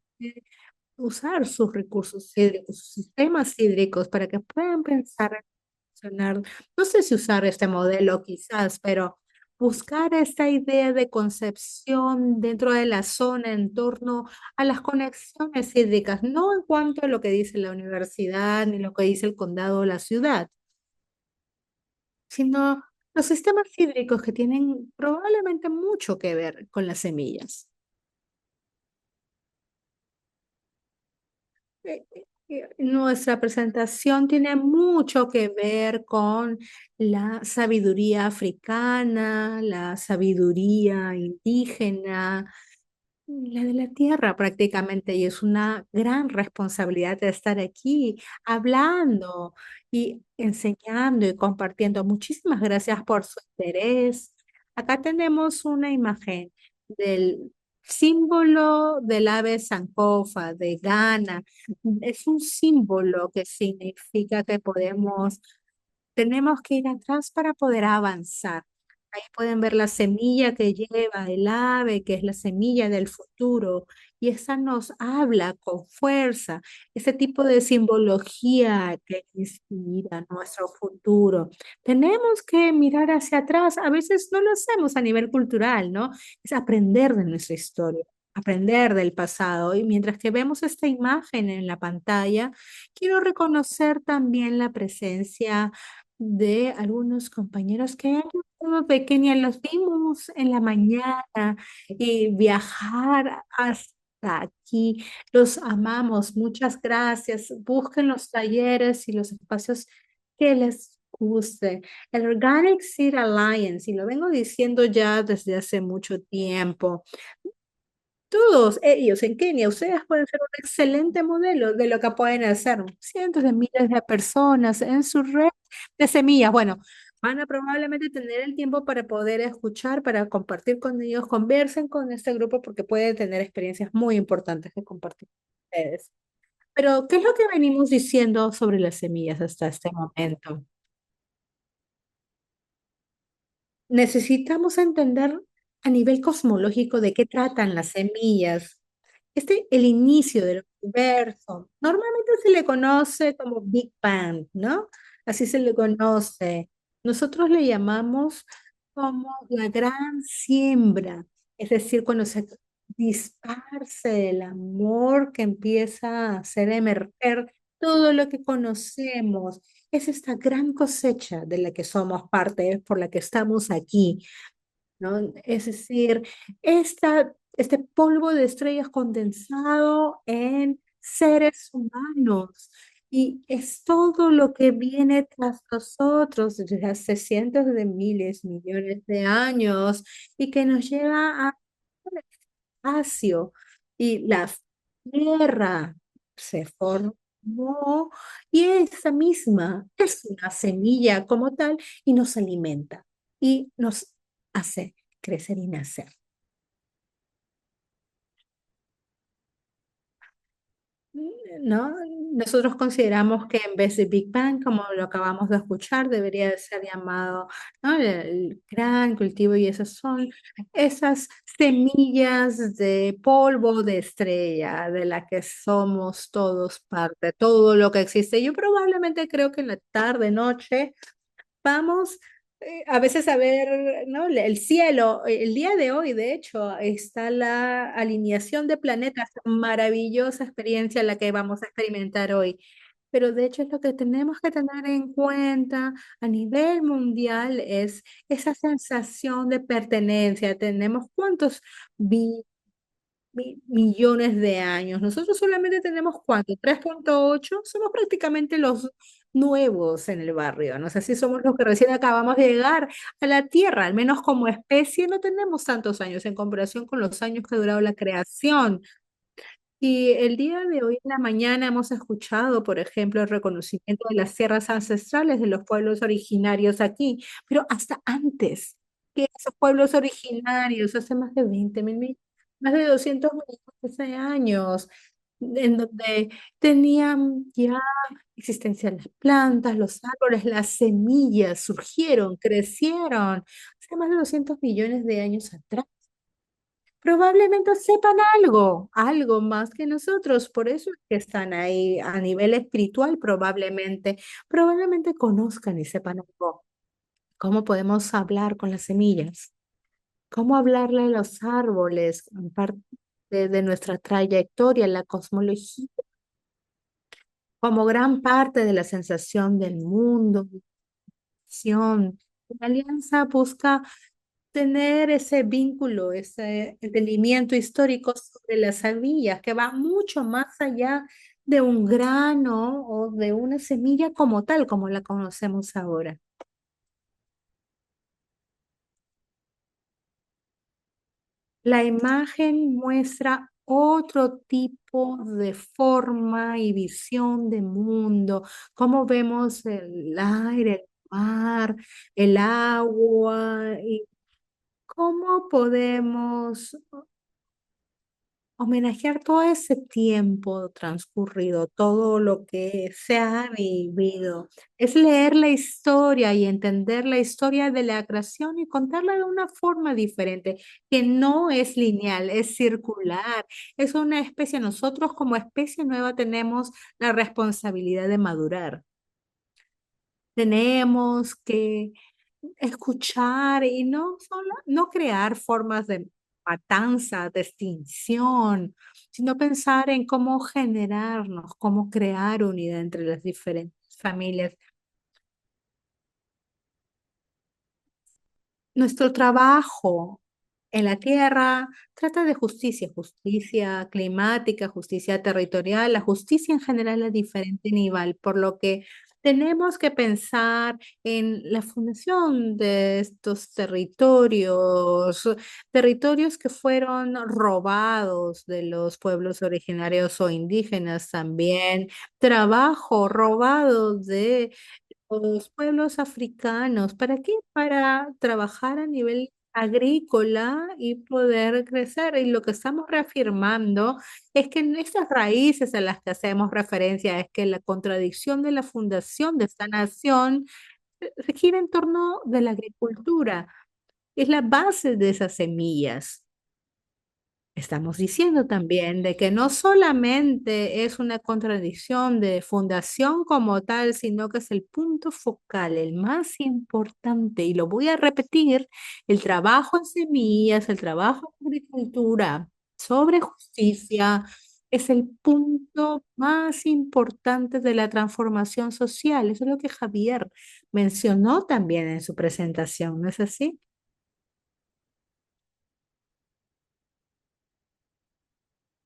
S1: usar sus recursos hídricos, sus sistemas hídricos, para que puedan pensar, reflexionar. No sé si usar este modelo quizás, pero buscar esta idea de concepción dentro de la zona en torno a las conexiones hídricas, no en cuanto a lo que dice la universidad ni lo que dice el condado o la ciudad, sino los sistemas hídricos que tienen probablemente mucho que ver con las semillas. Nuestra presentación tiene mucho que ver con la sabiduría africana, la sabiduría indígena, la de la tierra prácticamente, y es una gran responsabilidad de estar aquí hablando y enseñando y compartiendo. Muchísimas gracias por su interés. Acá tenemos una imagen del símbolo del ave sankofa de Ghana. Es un símbolo que significa que tenemos que ir atrás para poder avanzar. Ahí pueden ver la semilla que lleva el ave, que es la semilla del futuro, y esa nos habla con fuerza, ese tipo de simbología que inspira nuestro futuro. Tenemos que mirar hacia atrás, a veces no lo hacemos a nivel cultural, ¿no? Es aprender de nuestra historia, aprender del pasado, y mientras que vemos esta imagen en la pantalla, quiero reconocer también la presencia de algunos compañeros que como pequeña los vimos en la mañana y viajar hasta aquí. Los amamos. Muchas gracias. Busquen los talleres y los espacios que les guste. El Organic Seed Alliance, y lo vengo diciendo ya desde hace mucho tiempo. Todos ellos en Kenia, ustedes pueden ser un excelente modelo de lo que pueden hacer cientos de miles de personas en su red de semillas. Bueno, van a probablemente tener el tiempo para poder escuchar, para compartir con ellos, conversen con este grupo porque pueden tener experiencias muy importantes que compartir con ustedes. Pero, ¿qué es lo que venimos diciendo sobre las semillas hasta este momento? Necesitamos entender a nivel cosmológico de qué tratan las semillas. El inicio del universo, normalmente se le conoce como Big Bang, ¿no? Así se le conoce. Nosotros le llamamos como la gran siembra, es decir, cuando se disparce el amor que empieza a hacer emerger todo lo que conocemos. Es esta gran cosecha de la que somos parte, por la que estamos aquí, ¿no? Es decir, este polvo de estrellas condensado en seres humanos. Y es todo lo que viene tras nosotros desde hace cientos de miles, millones de años y que nos lleva a espacio. Y la tierra se formó y esa misma es una semilla como tal y nos alimenta y nos hace crecer y nacer. ¿No? Nosotros consideramos que en vez de Big Bang, como lo acabamos de escuchar, debería de ser llamado, ¿no? El gran cultivo, y esas son esas semillas de polvo de estrella de la que somos todos parte, todo lo que existe. Yo probablemente creo que en la tarde, noche, vamos a veces a ver, ¿no? El cielo. El día de hoy, de hecho, está la alineación de planetas, maravillosa experiencia la que vamos a experimentar hoy. Pero de hecho, lo que tenemos que tener en cuenta a nivel mundial es esa sensación de pertenencia. Tenemos cuántos millones de años. Nosotros solamente tenemos ¿cuánto? 3,8. Somos prácticamente los nuevos en el barrio. No sé si somos los que recién acabamos de llegar a la Tierra, al menos como especie no tenemos tantos años en comparación con los años que ha durado la creación. Y el día de hoy en la mañana hemos escuchado, por ejemplo, el reconocimiento de las tierras ancestrales de los pueblos originarios aquí, pero hasta antes que esos pueblos originarios, hace más de 20 mil, más de 200 millones de años, en donde tenían ya existencia las plantas, los árboles, las semillas, surgieron, crecieron hace más de 200 millones de años atrás. Probablemente sepan algo, algo más que nosotros, por eso es que están ahí a nivel espiritual, probablemente conozcan y sepan algo. ¿Cómo podemos hablar con las semillas? ¿Cómo hablarle a los árboles en parte de nuestra trayectoria, la cosmología, como gran parte de la sensación del mundo? La alianza busca tener ese vínculo, ese entendimiento histórico sobre las semillas, que va mucho más allá de un grano o de una semilla como tal, como la conocemos ahora. La imagen muestra otro tipo de forma y visión de mundo, cómo vemos el aire, el mar, el agua, y cómo podemos homenajear todo ese tiempo transcurrido, todo lo que se ha vivido. Es leer la historia y entender la historia de la creación y contarla de una forma diferente, que no es lineal, es circular. Es una especie, nosotros como especie nueva tenemos la responsabilidad de madurar. Tenemos que escuchar y no crear formas de matanza, de extinción, sino pensar en cómo generarnos, cómo crear unidad entre las diferentes familias. Nuestro trabajo en la tierra trata de justicia, justicia climática, justicia territorial, la justicia en general a diferente nivel, por lo que tenemos que pensar en la fundación de estos territorios, territorios que fueron robados de los pueblos originarios o indígenas también, trabajo robado de los pueblos africanos. ¿Para qué? Para trabajar a nivel agrícola y poder crecer. Y lo que estamos reafirmando es que en estas raíces a las que hacemos referencia es que la contradicción de la fundación de esta nación gira en torno de la agricultura. Es la base de esas semillas. Estamos diciendo también de que no solamente es una contradicción de fundación como tal, sino que es el punto focal, el más importante, y lo voy a repetir, el trabajo en semillas, el trabajo en agricultura sobre justicia, es el punto más importante de la transformación social. Eso es lo que Javier mencionó también en su presentación, ¿no es así?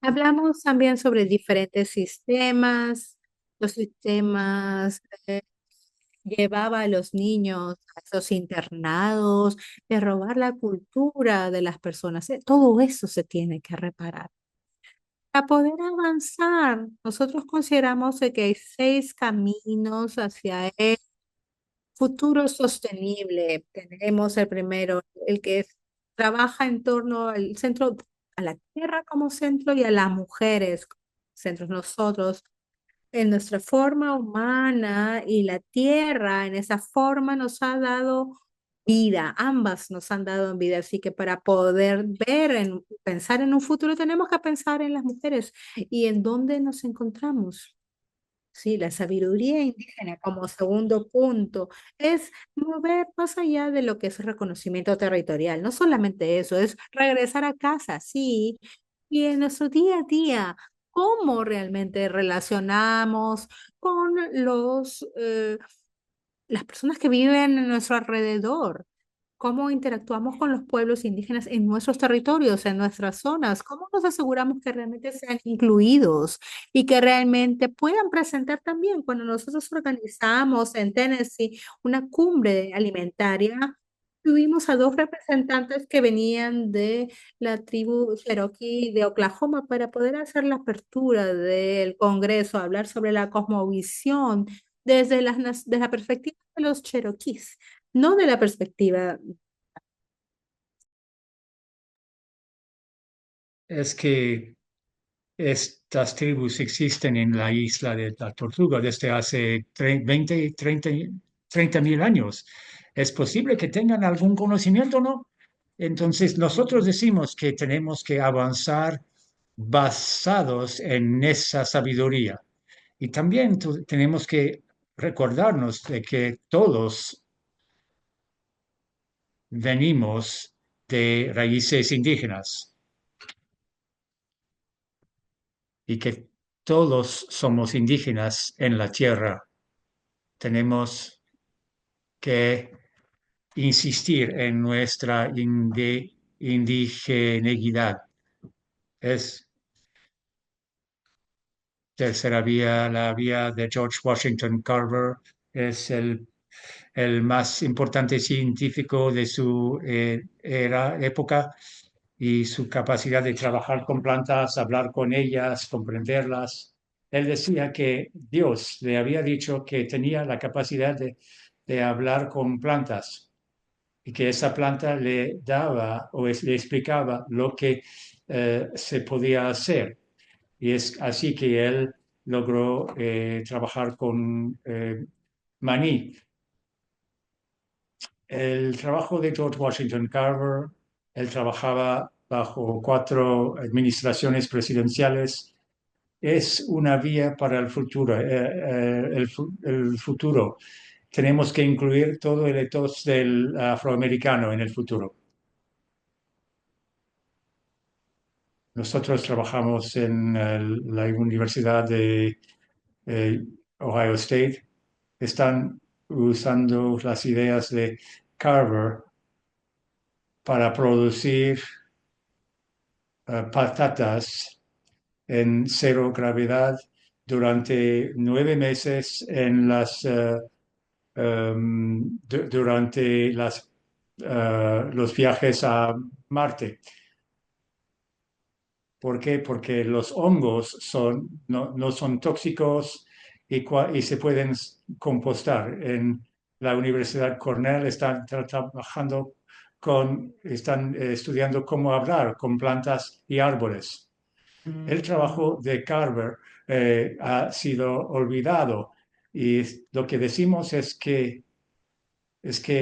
S1: Hablamos también sobre diferentes sistemas. Los sistemas llevaba a los niños a esos internados, de robar la cultura de las personas. Todo eso se tiene que reparar. Para poder avanzar, nosotros consideramos de que hay 6 caminos hacia el futuro sostenible. Tenemos el primero, el que trabaja en torno al centro, a la tierra como centro y a las mujeres como centros. Nosotros, en nuestra forma humana y la tierra, en esa forma nos ha dado vida, ambas nos han dado vida, así que para poder pensar en un futuro tenemos que pensar en las mujeres y en dónde nos encontramos. Sí, la sabiduría indígena como segundo punto es mover más allá de lo que es reconocimiento territorial. No solamente eso, es regresar a casa, sí, y en nuestro día a día, cómo realmente relacionamos con las personas que viven en nuestro alrededor, cómo interactuamos con los pueblos indígenas en nuestros territorios, en nuestras zonas, cómo nos aseguramos que realmente sean incluidos y que realmente puedan presentar también cuando nosotros organizamos en Tennessee una cumbre alimentaria. Tuvimos a 2 representantes que venían de la tribu Cherokee de Oklahoma para poder hacer la apertura del Congreso, hablar sobre la cosmovisión desde desde la perspectiva de los Cherokees, no de la perspectiva.
S2: Es que estas tribus existen en la isla de la Tortuga desde hace 20, 30.000 años. ¿Es posible que tengan algún conocimiento, no? Entonces, nosotros decimos que tenemos que avanzar basados en esa sabiduría. Y también tenemos que recordarnos de que todos venimos de raíces indígenas y que todos somos indígenas en la tierra. Tenemos que insistir en nuestra indigeneidad. Es tercera vía, la vía de George Washington Carver, es el más importante científico de su época y su capacidad de trabajar con plantas, hablar con ellas, comprenderlas. Él decía que Dios le había dicho que tenía la capacidad de hablar con plantas y que esa planta le daba o le explicaba lo que se podía hacer. Y es así que él logró trabajar con maní. El trabajo de George Washington Carver, él trabajaba bajo 4 administraciones presidenciales, es una vía para el futuro. El futuro. Tenemos que incluir todo el ethos del afroamericano en el futuro. Nosotros trabajamos en la Universidad de eh, Ohio State. Están usando las ideas de Carver para producir patatas en cero gravedad durante 9 meses durante los viajes a Marte. ¿Por qué? Porque los hongos no son tóxicos y se pueden compostar. En la Universidad Cornell están trabajando están estudiando cómo hablar con plantas y árboles. El trabajo de Carver ha sido olvidado y lo que decimos es que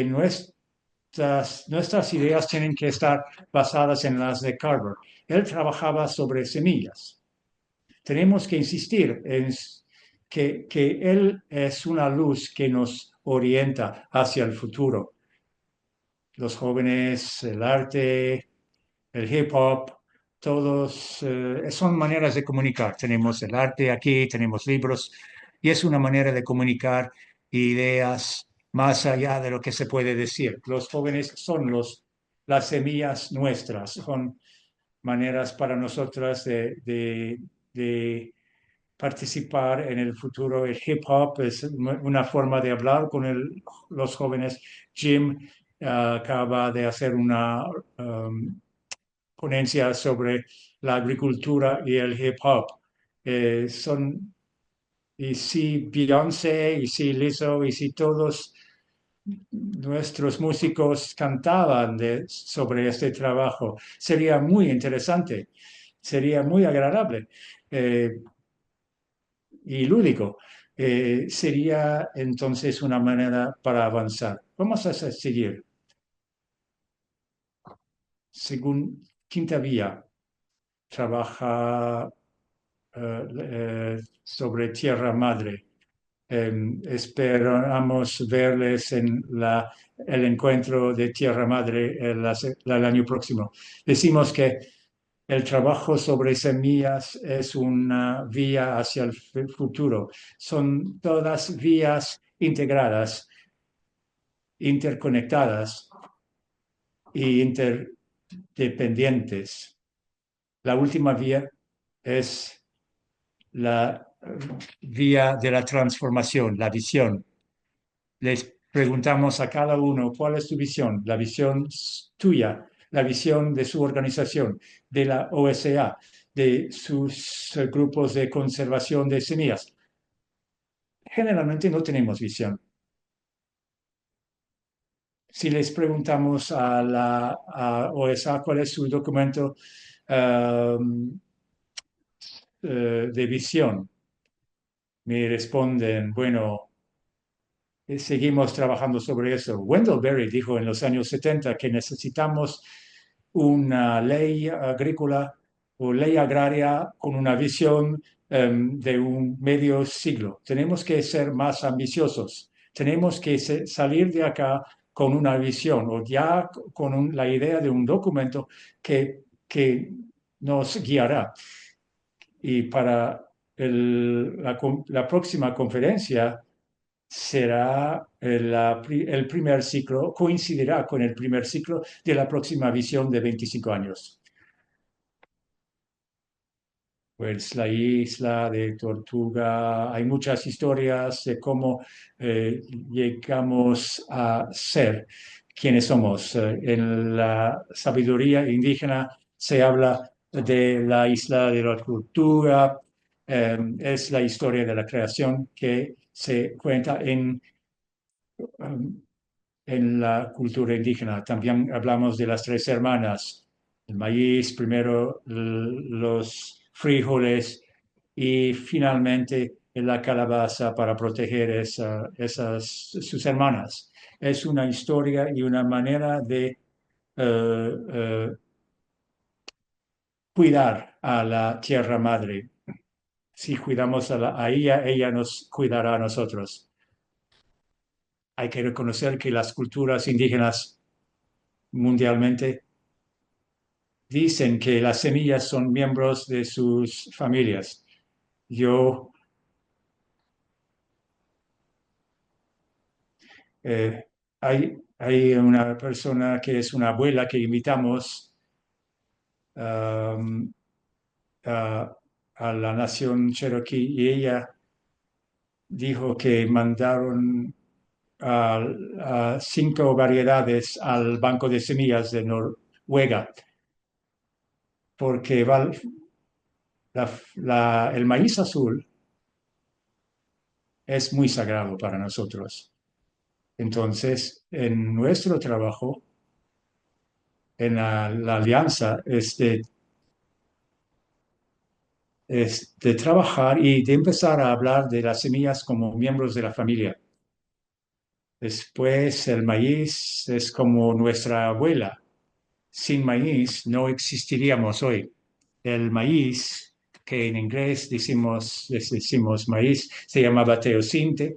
S2: nuestras ideas tienen que estar basadas en las de Carver. Él trabajaba sobre semillas. Tenemos que insistir en que él es una luz que nos orienta hacia el futuro. Los jóvenes, el arte, el hip hop, todos son maneras de comunicar. Tenemos el arte aquí, tenemos libros, y es una manera de comunicar ideas más allá de lo que se puede decir. Los jóvenes son las semillas nuestras, son maneras para nosotras de participar en el futuro. El hip hop es una forma de hablar con los jóvenes. Jim acaba de hacer una ponencia sobre la agricultura y el hip hop. Y si Beyoncé, y si Lizzo, y si todos nuestros músicos cantaban sobre este trabajo, sería muy interesante, sería muy agradable y lúdico. Sería entonces una manera para avanzar. Vamos a seguir. Según Quinta Vía, trabaja sobre Tierra Madre. Esperamos verles en el encuentro de Tierra Madre el año próximo. Decimos que el trabajo sobre semillas es una vía hacia el futuro. Son todas vías integradas, interconectadas e interdependientes. La última vía es la vía de la transformación, la visión. Les preguntamos a cada uno cuál es tu visión, la visión tuya, la visión de su organización, de la OSA, de sus grupos de conservación de semillas. Generalmente no tenemos visión. Si les preguntamos a la OSA cuál es su documento de visión. Me responden, bueno, seguimos trabajando sobre eso. Wendell Berry dijo en los años 70 que necesitamos una ley agrícola o ley agraria con una visión de un medio siglo. Tenemos que ser más ambiciosos. Tenemos que salir de acá con una visión o ya con la idea de un documento que nos guiará. Y para la próxima conferencia será el primer ciclo, coincidirá con el primer ciclo de la próxima visión de 25 años. Pues la isla de Tortuga, hay muchas historias de cómo llegamos a ser quienes somos. En la sabiduría indígena se habla de la isla de la Tortuga, es la historia de la creación que se cuenta en la cultura indígena. También hablamos de las tres hermanas, el maíz, primero los frijoles y finalmente la calabaza para proteger sus hermanas. Es una historia y una manera de cuidar a la tierra madre. Si cuidamos a ella, ella nos cuidará a nosotros. Hay que reconocer que las culturas indígenas mundialmente dicen que las semillas son miembros de sus familias. Yo, hay una persona que es una abuela que invitamos um, a, a la nación Cherokee y ella dijo que mandaron a 5 variedades al Banco de Semillas de Noruega porque el maíz azul es muy sagrado para nosotros. Entonces, en nuestro trabajo, en la alianza, es de trabajar y de empezar a hablar de las semillas como miembros de la familia. Después, el maíz es como nuestra abuela. Sin maíz no existiríamos hoy. El maíz, que en inglés decimos maíz, se llamaba teosinte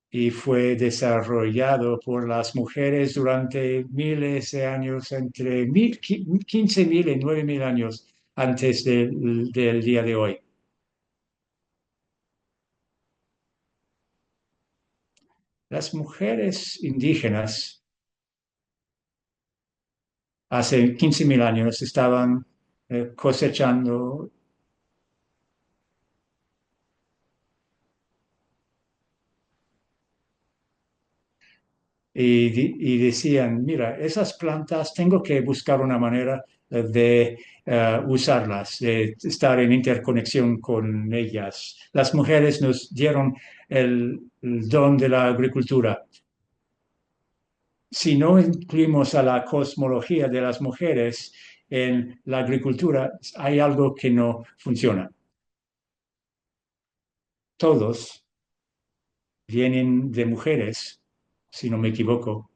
S2: y fue desarrollado por las mujeres durante miles de años, entre 15.000 y 9.000 años antes del día de hoy. Las mujeres indígenas hace 15.000 años estaban cosechando y decían, mira, esas plantas tengo que buscar una manera de usarlas, de estar en interconexión con ellas. Las mujeres nos dieron el don de la agricultura. Si no incluimos a la cosmología de las mujeres en la agricultura, hay algo que no funciona. Todos vienen de mujeres, si no me equivoco.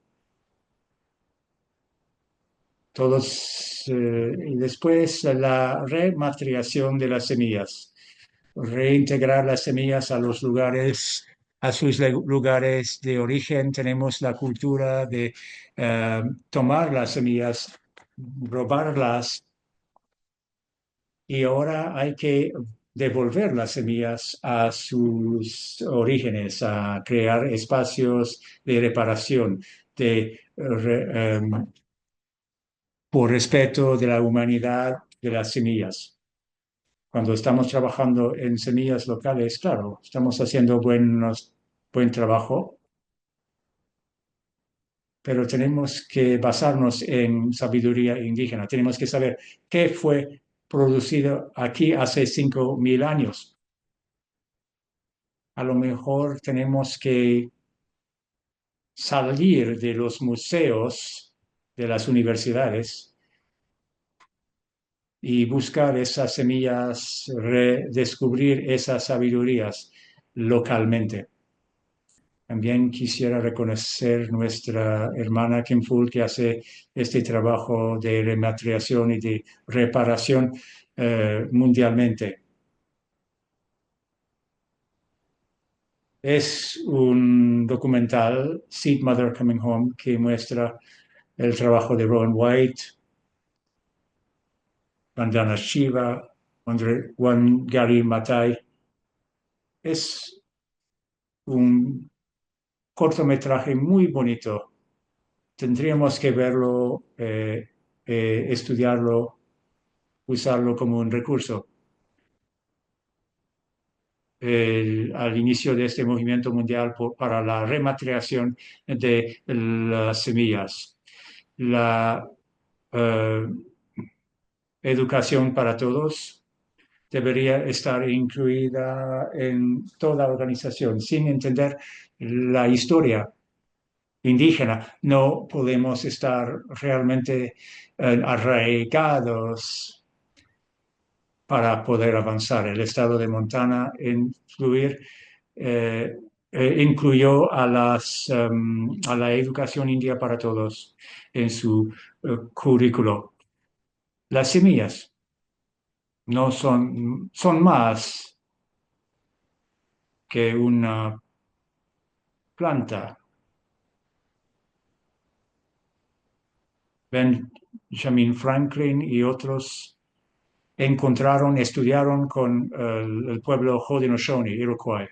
S2: Todos, y después la rematriación de las semillas, reintegrar las semillas a los lugares, a sus lugares de origen. Tenemos la cultura de tomar las semillas, robarlas, y ahora hay que devolver las semillas a sus orígenes, a crear espacios de reparación, por respeto de la humanidad de las semillas. Cuando estamos trabajando en semillas locales, claro, estamos haciendo buen trabajo, pero tenemos que basarnos en sabiduría indígena. Tenemos que saber qué fue producido aquí hace 5.000 años. A lo mejor tenemos que salir de los museos de las universidades y buscar esas semillas, redescubrir esas sabidurías localmente. También quisiera reconocer nuestra hermana Kim Ful, que hace este trabajo de rematriación y de reparación mundialmente. Es un documental, Seed Mother Coming Home, que muestra el trabajo de Rowan White, Vandana Shiva, Wangari Maathai. Es un cortometraje muy bonito. Tendríamos que verlo, estudiarlo, usarlo como un recurso. Al inicio de este movimiento mundial para la rematriación de las semillas. La eh, educación para todos debería estar incluida en toda organización. Sin entender la historia indígena, no podemos estar realmente arraigados para poder avanzar. El estado de Montana eh, incluyó a la educación india para todos en su currículo. Las semillas no son más que una planta. Benjamin Franklin y otros estudiaron con el pueblo Haudenosaunee, Iroquois.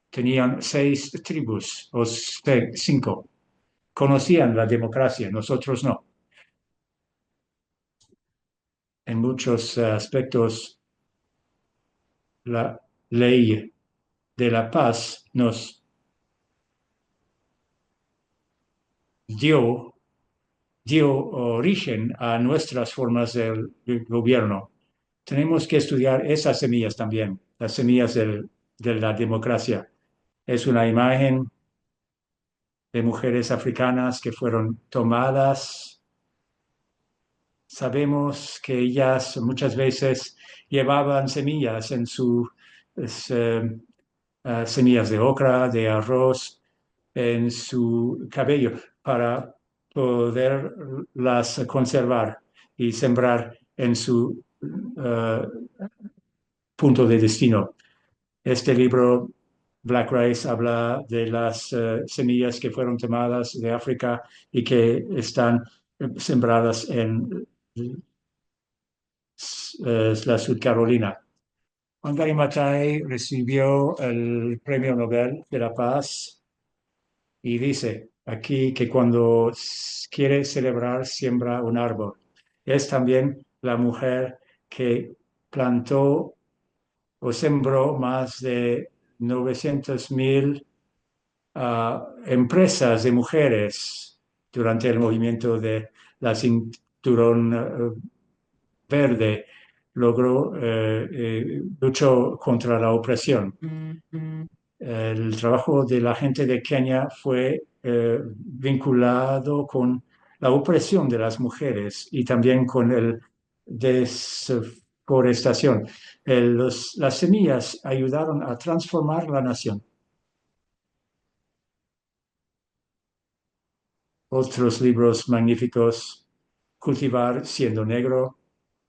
S2: Tenían 6 tribus o 5. Conocían la democracia, nosotros no. En muchos aspectos, la ley de la paz nos dio, dio origen a nuestras formas de gobierno. Tenemos que estudiar esas semillas también, las semillas de la democracia. Es una imagen de mujeres africanas que fueron tomadas. Sabemos que ellas muchas veces llevaban semillas en sus semillas de ocra, de arroz, en su cabello para poderlas conservar y sembrar en su punto de destino. Este libro, Black Rice, habla de las semillas que fueron tomadas de África y que están sembradas en la Sud Carolina. Wangari Maathai recibió el Premio Nobel de la Paz y dice aquí que cuando quiere celebrar siembra un árbol. Es también la mujer que plantó o sembró más de 900,000 empresas de mujeres durante el movimiento de la cinturón verde. Luchó contra la opresión. El trabajo de la gente de Kenia fue vinculado con la opresión de las mujeres y también con la desforestación. Las semillas ayudaron a transformar la nación. Otros libros magníficos, Cultivar siendo negro,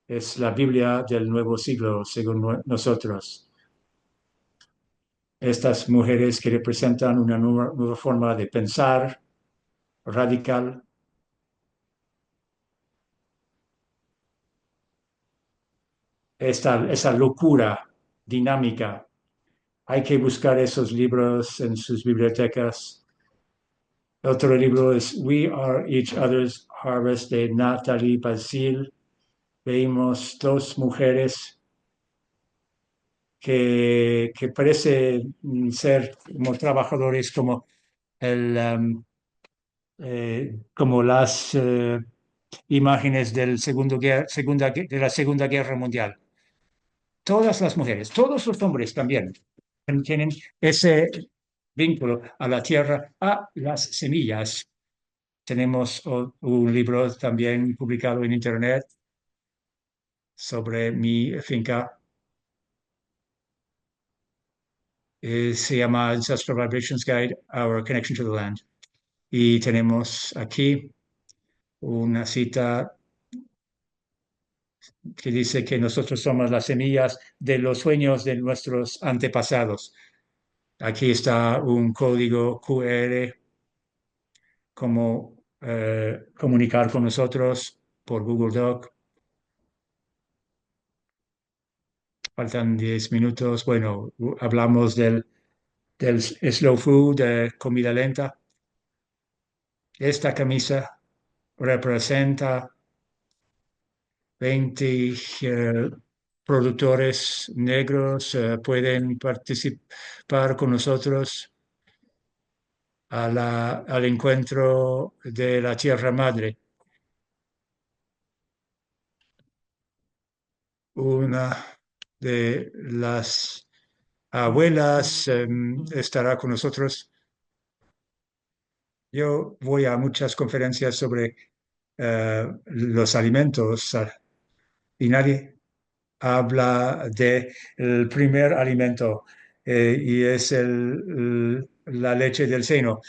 S2: es la Biblia del nuevo siglo, según nosotros. Estas mujeres que representan una nueva forma de pensar radical. Esa locura dinámica. Hay que buscar esos libros en sus bibliotecas. Otro libro es We Are Each Other's Harvest de Natalie Basile. Veimos 2 mujeres que parecen ser como trabajadores como las imágenes de la Segunda Guerra Mundial. Todas las mujeres, todos los hombres también tienen ese vínculo a la tierra, a las semillas. Tenemos un libro también publicado en Internet, sobre mi finca. Se llama Ancestral Vibrations Guide, Our Connection to the Land. Y tenemos aquí una cita que dice que nosotros somos las semillas de los sueños de nuestros antepasados. Aquí está un código QR, como comunicar con nosotros por Google Doc. Faltan 10 minutos. Bueno, hablamos del slow food, de comida lenta. Esta camisa representa 20 productores negros. Pueden participar con nosotros al encuentro de la Tierra Madre. Una de las abuelas estará con nosotros. Yo voy a muchas conferencias sobre los alimentos, y nadie habla de el primer alimento, y es la leche del seno.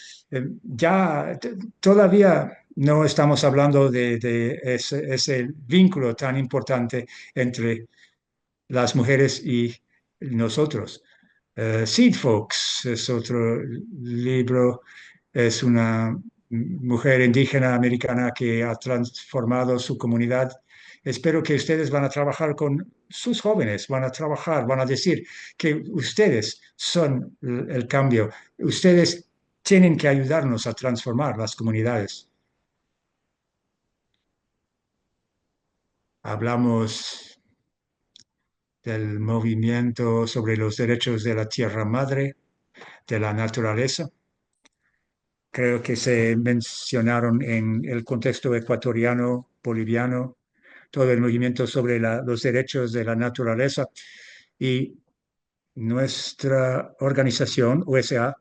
S2: Todavía no estamos hablando de ese vínculo tan importante entre las mujeres y nosotros. Seed Folks es otro libro, es una mujer indígena americana que ha transformado su comunidad. Espero que ustedes van a trabajar con sus jóvenes, van a trabajar, van a decir que ustedes son el cambio, ustedes tienen que ayudarnos a transformar las comunidades. Hablamos del movimiento sobre los derechos de la tierra madre, de la naturaleza. Creo que se mencionaron en el contexto ecuatoriano, boliviano, todo el movimiento sobre los derechos de la naturaleza, y nuestra organización, USA,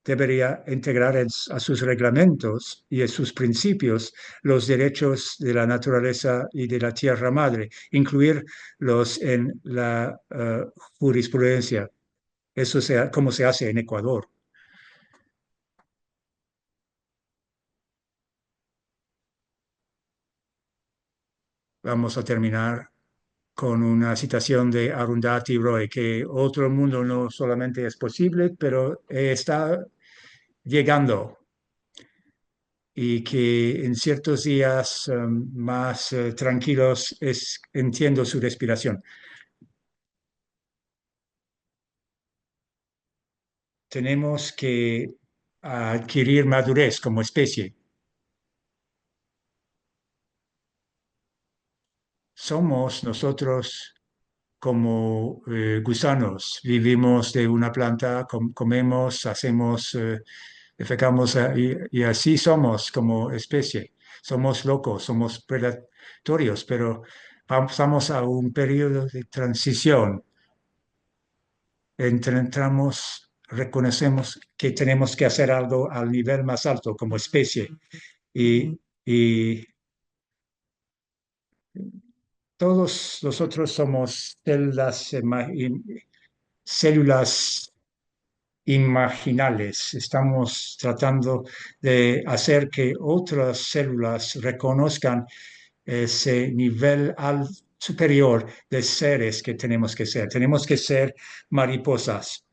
S2: debería integrar a sus reglamentos y a sus principios los derechos de la naturaleza y de la tierra madre, incluirlos en la jurisprudencia. Eso sea como se hace en Ecuador. Vamos a terminar con una citación de Arundhati Roy, que otro mundo no solamente es posible, pero está llegando, y que en ciertos días más tranquilos entiendo su respiración. Tenemos que adquirir madurez como especie. Somos nosotros como gusanos. Vivimos de una planta, comemos, hacemos, defecamos, y así somos como especie. Somos locos, somos predatorios, pero pasamos a un periodo de transición. Entramos, reconocemos que tenemos que hacer algo al nivel más alto como especie, y todos nosotros somos células imaginales. Estamos tratando de hacer que otras células reconozcan ese nivel superior de seres que tenemos que ser. Tenemos que ser mariposas,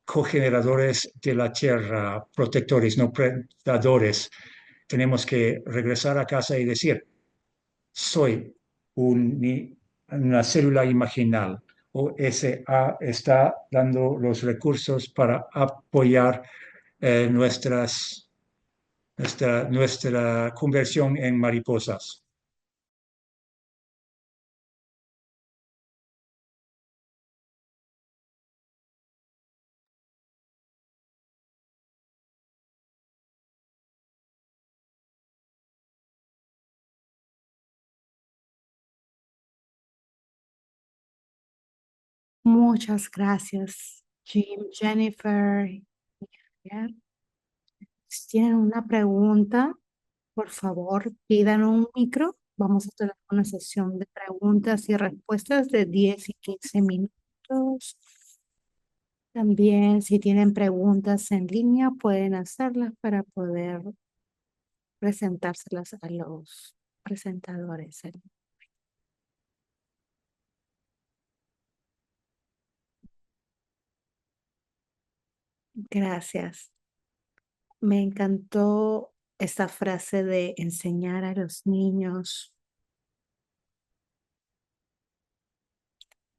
S2: cogeneradores de la tierra, protectores, no predadores. Tenemos que regresar a casa y decir: soy una célula imaginal. OSA está dando los recursos para apoyar nuestra conversión en mariposas.
S1: Muchas gracias, Jim, Jennifer. Javier. Si tienen una pregunta, por favor, pidan un micro Vamos a tener una sesión de preguntas y respuestas de 10 y 15 minutos. También, si tienen preguntas en línea, pueden hacerlas para poder presentárselas a los presentadores. Gracias. Me encantó esta frase de enseñar a los niños.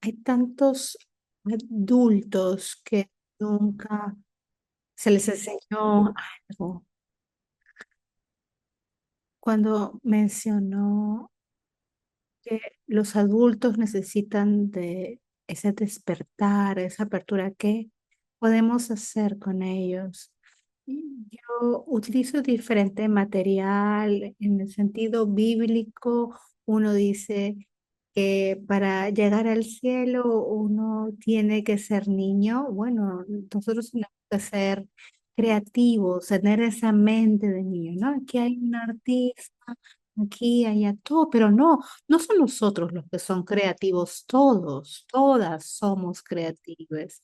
S1: Hay tantos adultos que nunca se les enseñó algo. Cuando mencionó que los adultos necesitan de ese despertar, esa apertura, ¿qué podemos hacer con ellos? Yo utilizo diferente material en el sentido bíblico. Uno dice que para llegar al cielo uno tiene que ser niño. Bueno, nosotros tenemos que ser creativos, tener esa mente de niño, ¿no? Aquí hay un artista, aquí, allá, todo, pero no, no son nosotros los que son creativos, todos, todas somos creativas.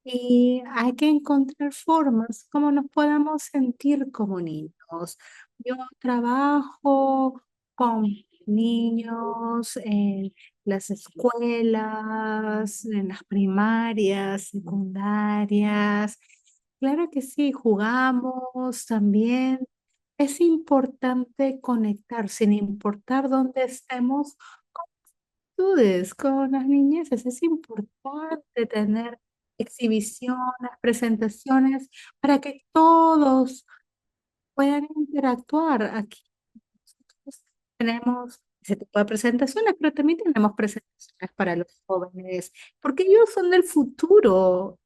S1: Y hay que encontrar formas como nos podamos sentir como niños. Yo trabajo con niños en las escuelas, en las primarias, secundarias. Claro que sí, jugamos también. Es importante conectar, sin importar dónde estemos, con las niñeces. Es importante tener exhibiciones, presentaciones, para que todos puedan interactuar. Aquí nosotros tenemos ese tipo de presentaciones, pero también tenemos presentaciones para los jóvenes, porque ellos son del futuro.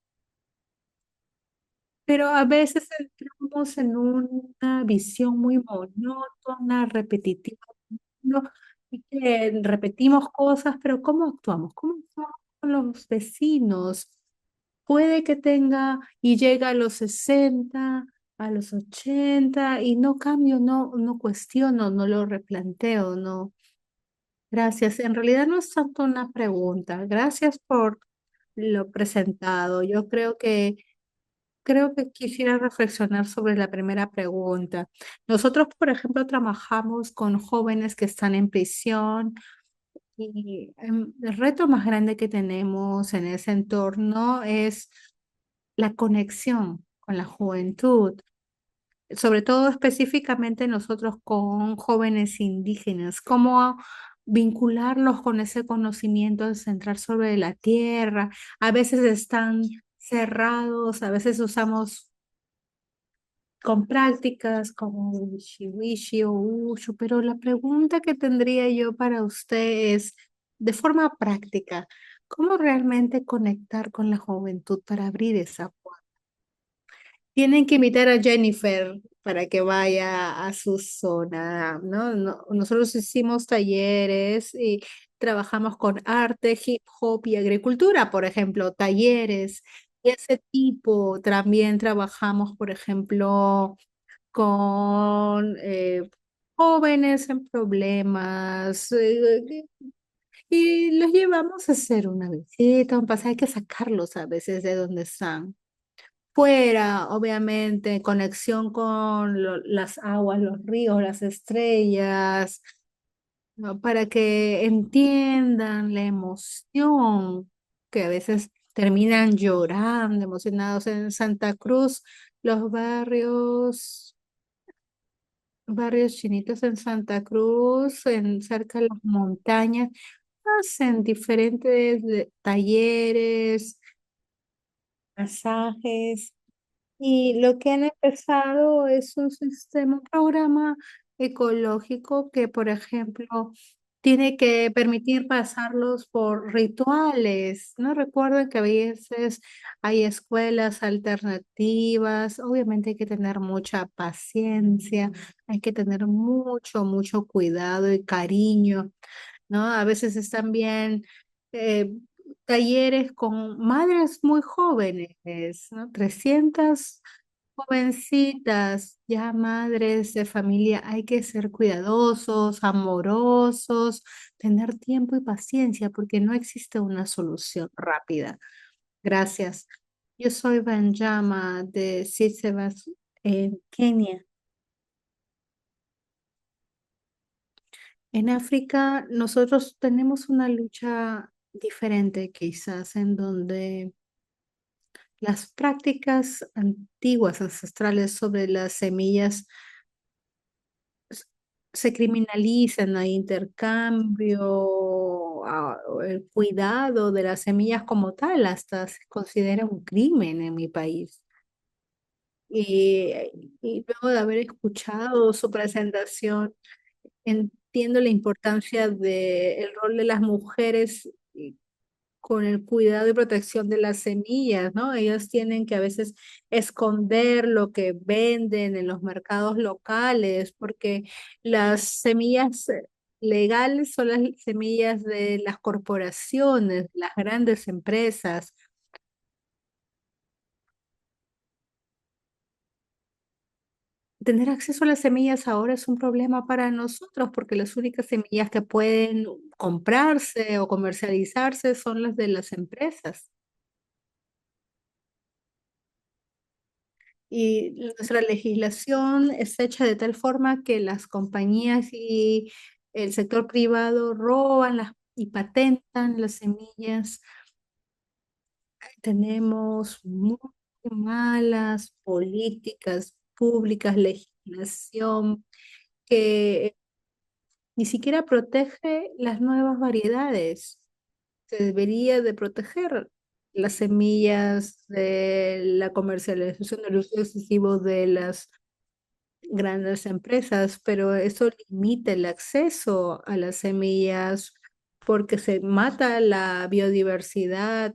S1: Pero a veces entramos en una visión muy monótona, repetitiva, ¿no? Y que repetimos cosas, pero ¿cómo actuamos? ¿Cómo actuamos con los vecinos? Puede que tenga y llega a los 60, a los 80 y no cambio, no cuestiono, no lo replanteo, no. Gracias. En realidad no es tanto una pregunta. Gracias por lo presentado. Yo creo que quisiera reflexionar sobre la primera pregunta. Nosotros, por ejemplo, trabajamos con jóvenes que están en prisión y el reto más grande que tenemos en ese entorno es la conexión con la juventud, sobre todo específicamente nosotros con jóvenes indígenas, cómo vincularlos con ese conocimiento central sobre la tierra. A veces están cerrados, a veces usamos con prácticas como Wishi Wishi o Ushu, pero la pregunta que tendría yo para usted es, de forma práctica, ¿cómo realmente conectar con la juventud para abrir esa puerta? Tienen que invitar a Jennifer para que vaya a su zona, ¿no? Nosotros hicimos talleres y trabajamos con arte, hip hop y agricultura, por ejemplo, talleres. Y ese tipo también trabajamos, por ejemplo, con jóvenes en problemas y los llevamos a hacer una visita, un paseo, hay que sacarlos a veces de donde están. Fuera, obviamente, conexión con las aguas, los ríos, las estrellas, ¿no? Para que entiendan la emoción, que a veces terminan llorando, emocionados en Santa Cruz, los barrios chinitos en Santa Cruz, cerca de las montañas, hacen diferentes talleres, masajes. Y lo que han empezado es un sistema, un programa ecológico que, por ejemplo, tiene que permitir pasarlos por rituales. No recuerdo que a veces hay escuelas alternativas. Obviamente hay que tener mucha paciencia, hay que tener mucho, mucho cuidado y cariño, ¿no? A veces están bien eh, talleres con madres muy jóvenes, ¿no? 300 Jovencitas, ya madres de familia, hay que ser cuidadosos, amorosos, tener tiempo y paciencia porque no existe una solución rápida. Gracias. Yo soy Benjama de Sisebas en Kenia. En África, nosotros tenemos una lucha diferente, quizás, en donde las prácticas antiguas, ancestrales sobre las semillas s- se criminalizan, hay intercambio, el cuidado de las semillas como tal, hasta se considera un crimen en mi país. Y, y luego de haber escuchado su presentación, entiendo la importancia del rol de las mujeres con el cuidado y protección de las semillas, ¿no? Ellos tienen que a veces esconder lo que venden en los mercados locales, porque las semillas legales son las semillas de las corporaciones, las grandes empresas. Tener acceso a las semillas ahora es un problema para nosotros porque las únicas semillas que pueden comprarse o comercializarse son las de las empresas. Y nuestra legislación está hecha de tal forma que las compañías y el sector privado roban y patentan las semillas. Tenemos muy malas políticas públicas, legislación que ni siquiera protege las nuevas variedades. Se debería de proteger las semillas de la comercialización del uso excesivo de las grandes empresas, pero eso limita el acceso a las semillas porque se mata la biodiversidad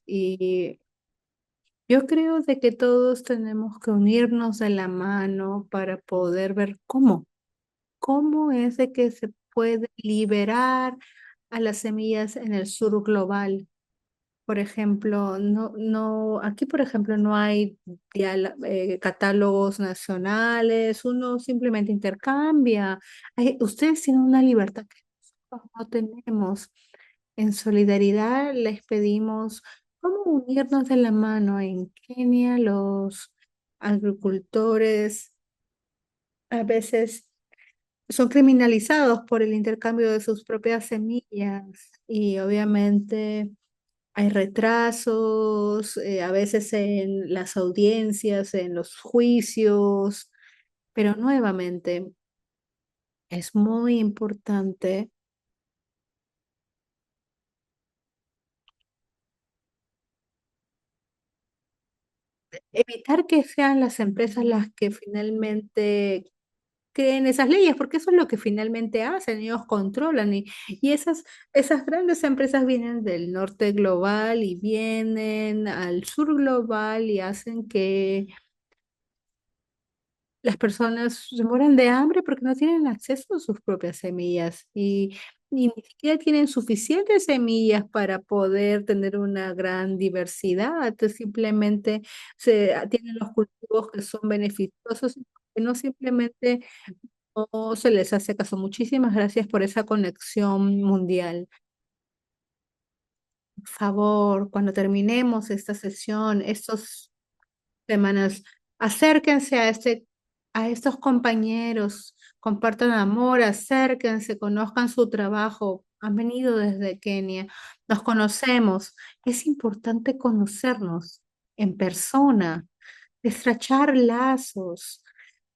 S1: y yo creo de que todos tenemos que unirnos de la mano para poder ver cómo es de que se puede liberar a las semillas en el sur global. Por ejemplo, aquí por ejemplo no hay catálogos nacionales, uno simplemente intercambia. Ustedes tienen una libertad que nosotros no tenemos. En solidaridad les pedimos cómo unirnos de la mano. En Kenia los agricultores a veces son criminalizados por el intercambio de sus propias semillas y obviamente hay retrasos, a veces en las audiencias, en los juicios, pero nuevamente es muy importante evitar que sean las empresas las que finalmente creen esas leyes, porque eso es lo que finalmente hacen, ellos controlan y esas grandes empresas vienen del norte global y vienen al sur global y hacen que las personas se mueren de hambre porque no tienen acceso a sus propias semillas y ni siquiera tienen suficientes semillas para poder tener una gran diversidad. Entonces, simplemente tienen los cultivos que son beneficiosos y que no simplemente no se les hace caso. Muchísimas gracias por esa conexión mundial. Por favor, cuando terminemos esta sesión, estos semanas, acérquense a estos compañeros, compartan amor, acérquense, conozcan su trabajo. Han venido desde Kenia, nos conocemos. Es importante conocernos en persona, estrechar lazos.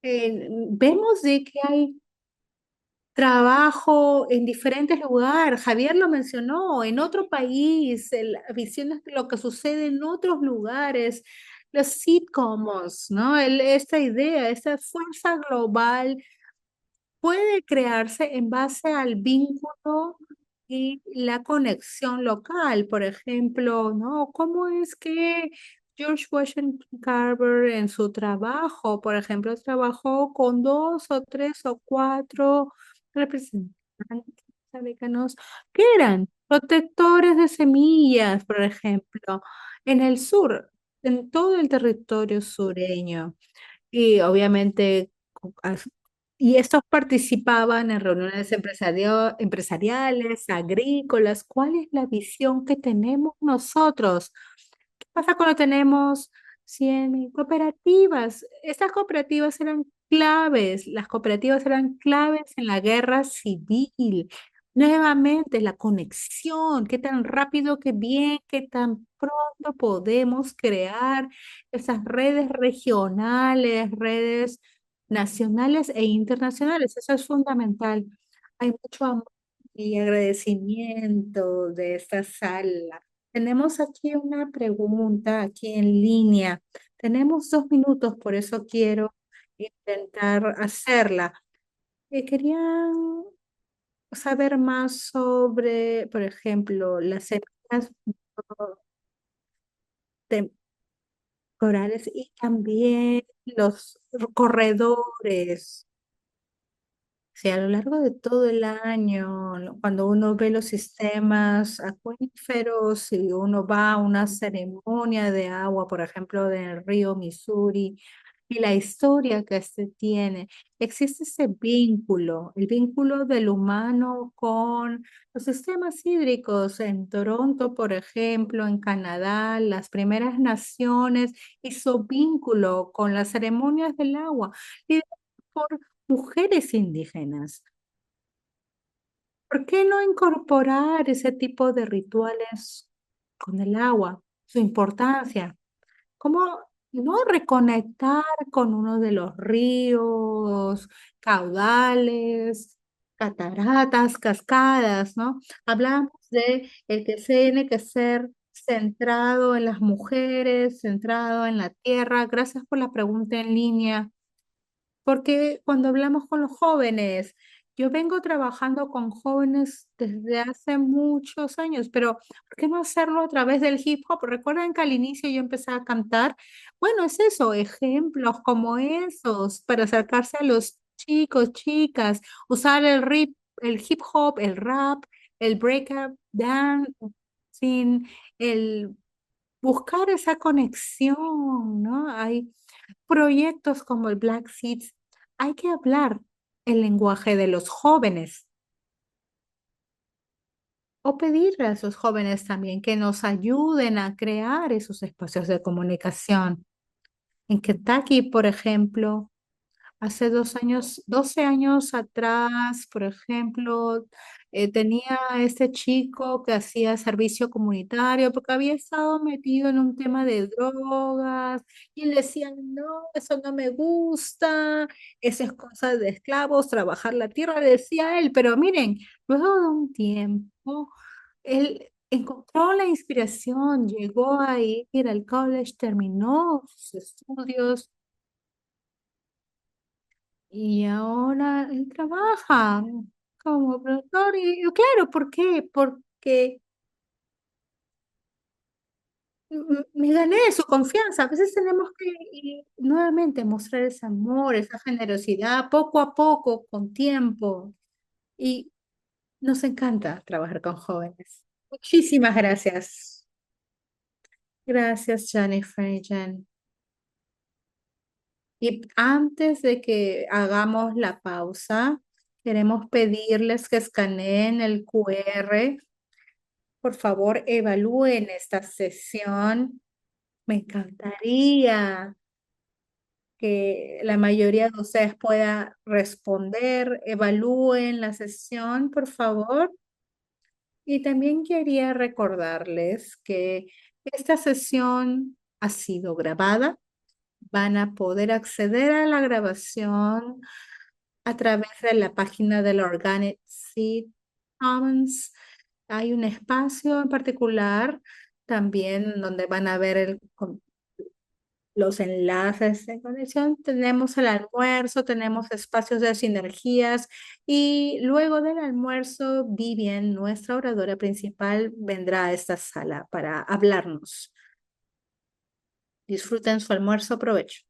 S1: Vemos de que hay trabajo en diferentes lugares. Javier lo mencionó, en otro país, la visión de lo que sucede en otros lugares, los sitcoms, ¿no? Esta idea, esta fuerza global puede crearse en base al vínculo y la conexión local. Por ejemplo, ¿no? ¿Cómo es que George Washington Carver en su trabajo, por ejemplo, trabajó con dos o tres o cuatro representantes americanos que eran protectores de semillas, por ejemplo, en el sur? en todo el territorio sureño. Y obviamente, y estos participaban en reuniones empresariales, agrícolas. ¿Cuál es la visión que tenemos nosotros? ¿Qué pasa cuando tenemos 100 cooperativas? Estas cooperativas eran claves, las cooperativas eran claves en la guerra civil. Nuevamente, la conexión, qué tan rápido, qué bien, qué tan pronto podemos crear esas redes regionales, redes nacionales e internacionales. Eso es fundamental. Hay mucho amor y agradecimiento de esta sala. Tenemos aquí una pregunta aquí en línea. Tenemos 2 minutos, por eso quiero intentar hacerla. Quería saber más sobre, por ejemplo, las semillas temporales y también los corredores. Sí, a lo largo de todo el año, cuando uno ve los sistemas acuíferos y uno va a una ceremonia de agua, por ejemplo, del río Missouri, y la historia que este tiene, existe ese vínculo, el vínculo del humano con los sistemas hídricos en Toronto, por ejemplo, en Canadá, las primeras naciones hizo vínculo con las ceremonias del agua. Y por mujeres indígenas. ¿Por qué no incorporar ese tipo de rituales con el agua, su importancia? ¿Cómo no reconectar con uno de los ríos, caudales, cataratas, cascadas, ¿no? Hablamos de el que tiene que ser centrado en las mujeres, centrado en la tierra. Gracias por la pregunta en línea. Porque cuando hablamos con los jóvenes, yo vengo trabajando con jóvenes desde hace muchos años, pero ¿por qué no hacerlo a través del hip hop? ¿Recuerdan que al inicio yo empecé a cantar? Bueno, es eso, ejemplos como esos para acercarse a los chicos, chicas, usar el hip hop, el rap, el breakup dance, sin el buscar esa conexión, ¿no? Hay proyectos como el Black Seeds, hay que hablar el lenguaje de los jóvenes o pedirle a esos jóvenes también que nos ayuden a crear esos espacios de comunicación. En Kentucky, por ejemplo, hace 2 años, 12 años atrás, por ejemplo, tenía este chico que hacía servicio comunitario porque había estado metido en un tema de drogas y él decía, no, eso no me gusta, eso es cosa de esclavos, trabajar la tierra, decía él, pero miren, luego de un tiempo, él encontró la inspiración, llegó a ir al college, terminó sus estudios y ahora él trabaja como productor y claro, ¿por qué? Porque me gané su confianza. A veces tenemos que nuevamente mostrar ese amor, esa generosidad, poco a poco, con tiempo. Y nos encanta trabajar con jóvenes. Muchísimas gracias. Gracias, Jennifer y Jen. Y antes de que hagamos la pausa, queremos pedirles que escaneen el QR. Por favor, evalúen esta sesión. Me encantaría que la mayoría de ustedes pueda responder. Evalúen la sesión, por favor. Y también quería recordarles que esta sesión ha sido grabada. Van a poder acceder a la grabación a través de la página del Organic Seed Commons. Hay un espacio en particular también donde van a ver los enlaces de conexión. Tenemos el almuerzo, tenemos espacios de sinergias y luego del almuerzo, Vivian, nuestra oradora principal, vendrá a esta sala para hablarnos. Disfruten su almuerzo, provecho.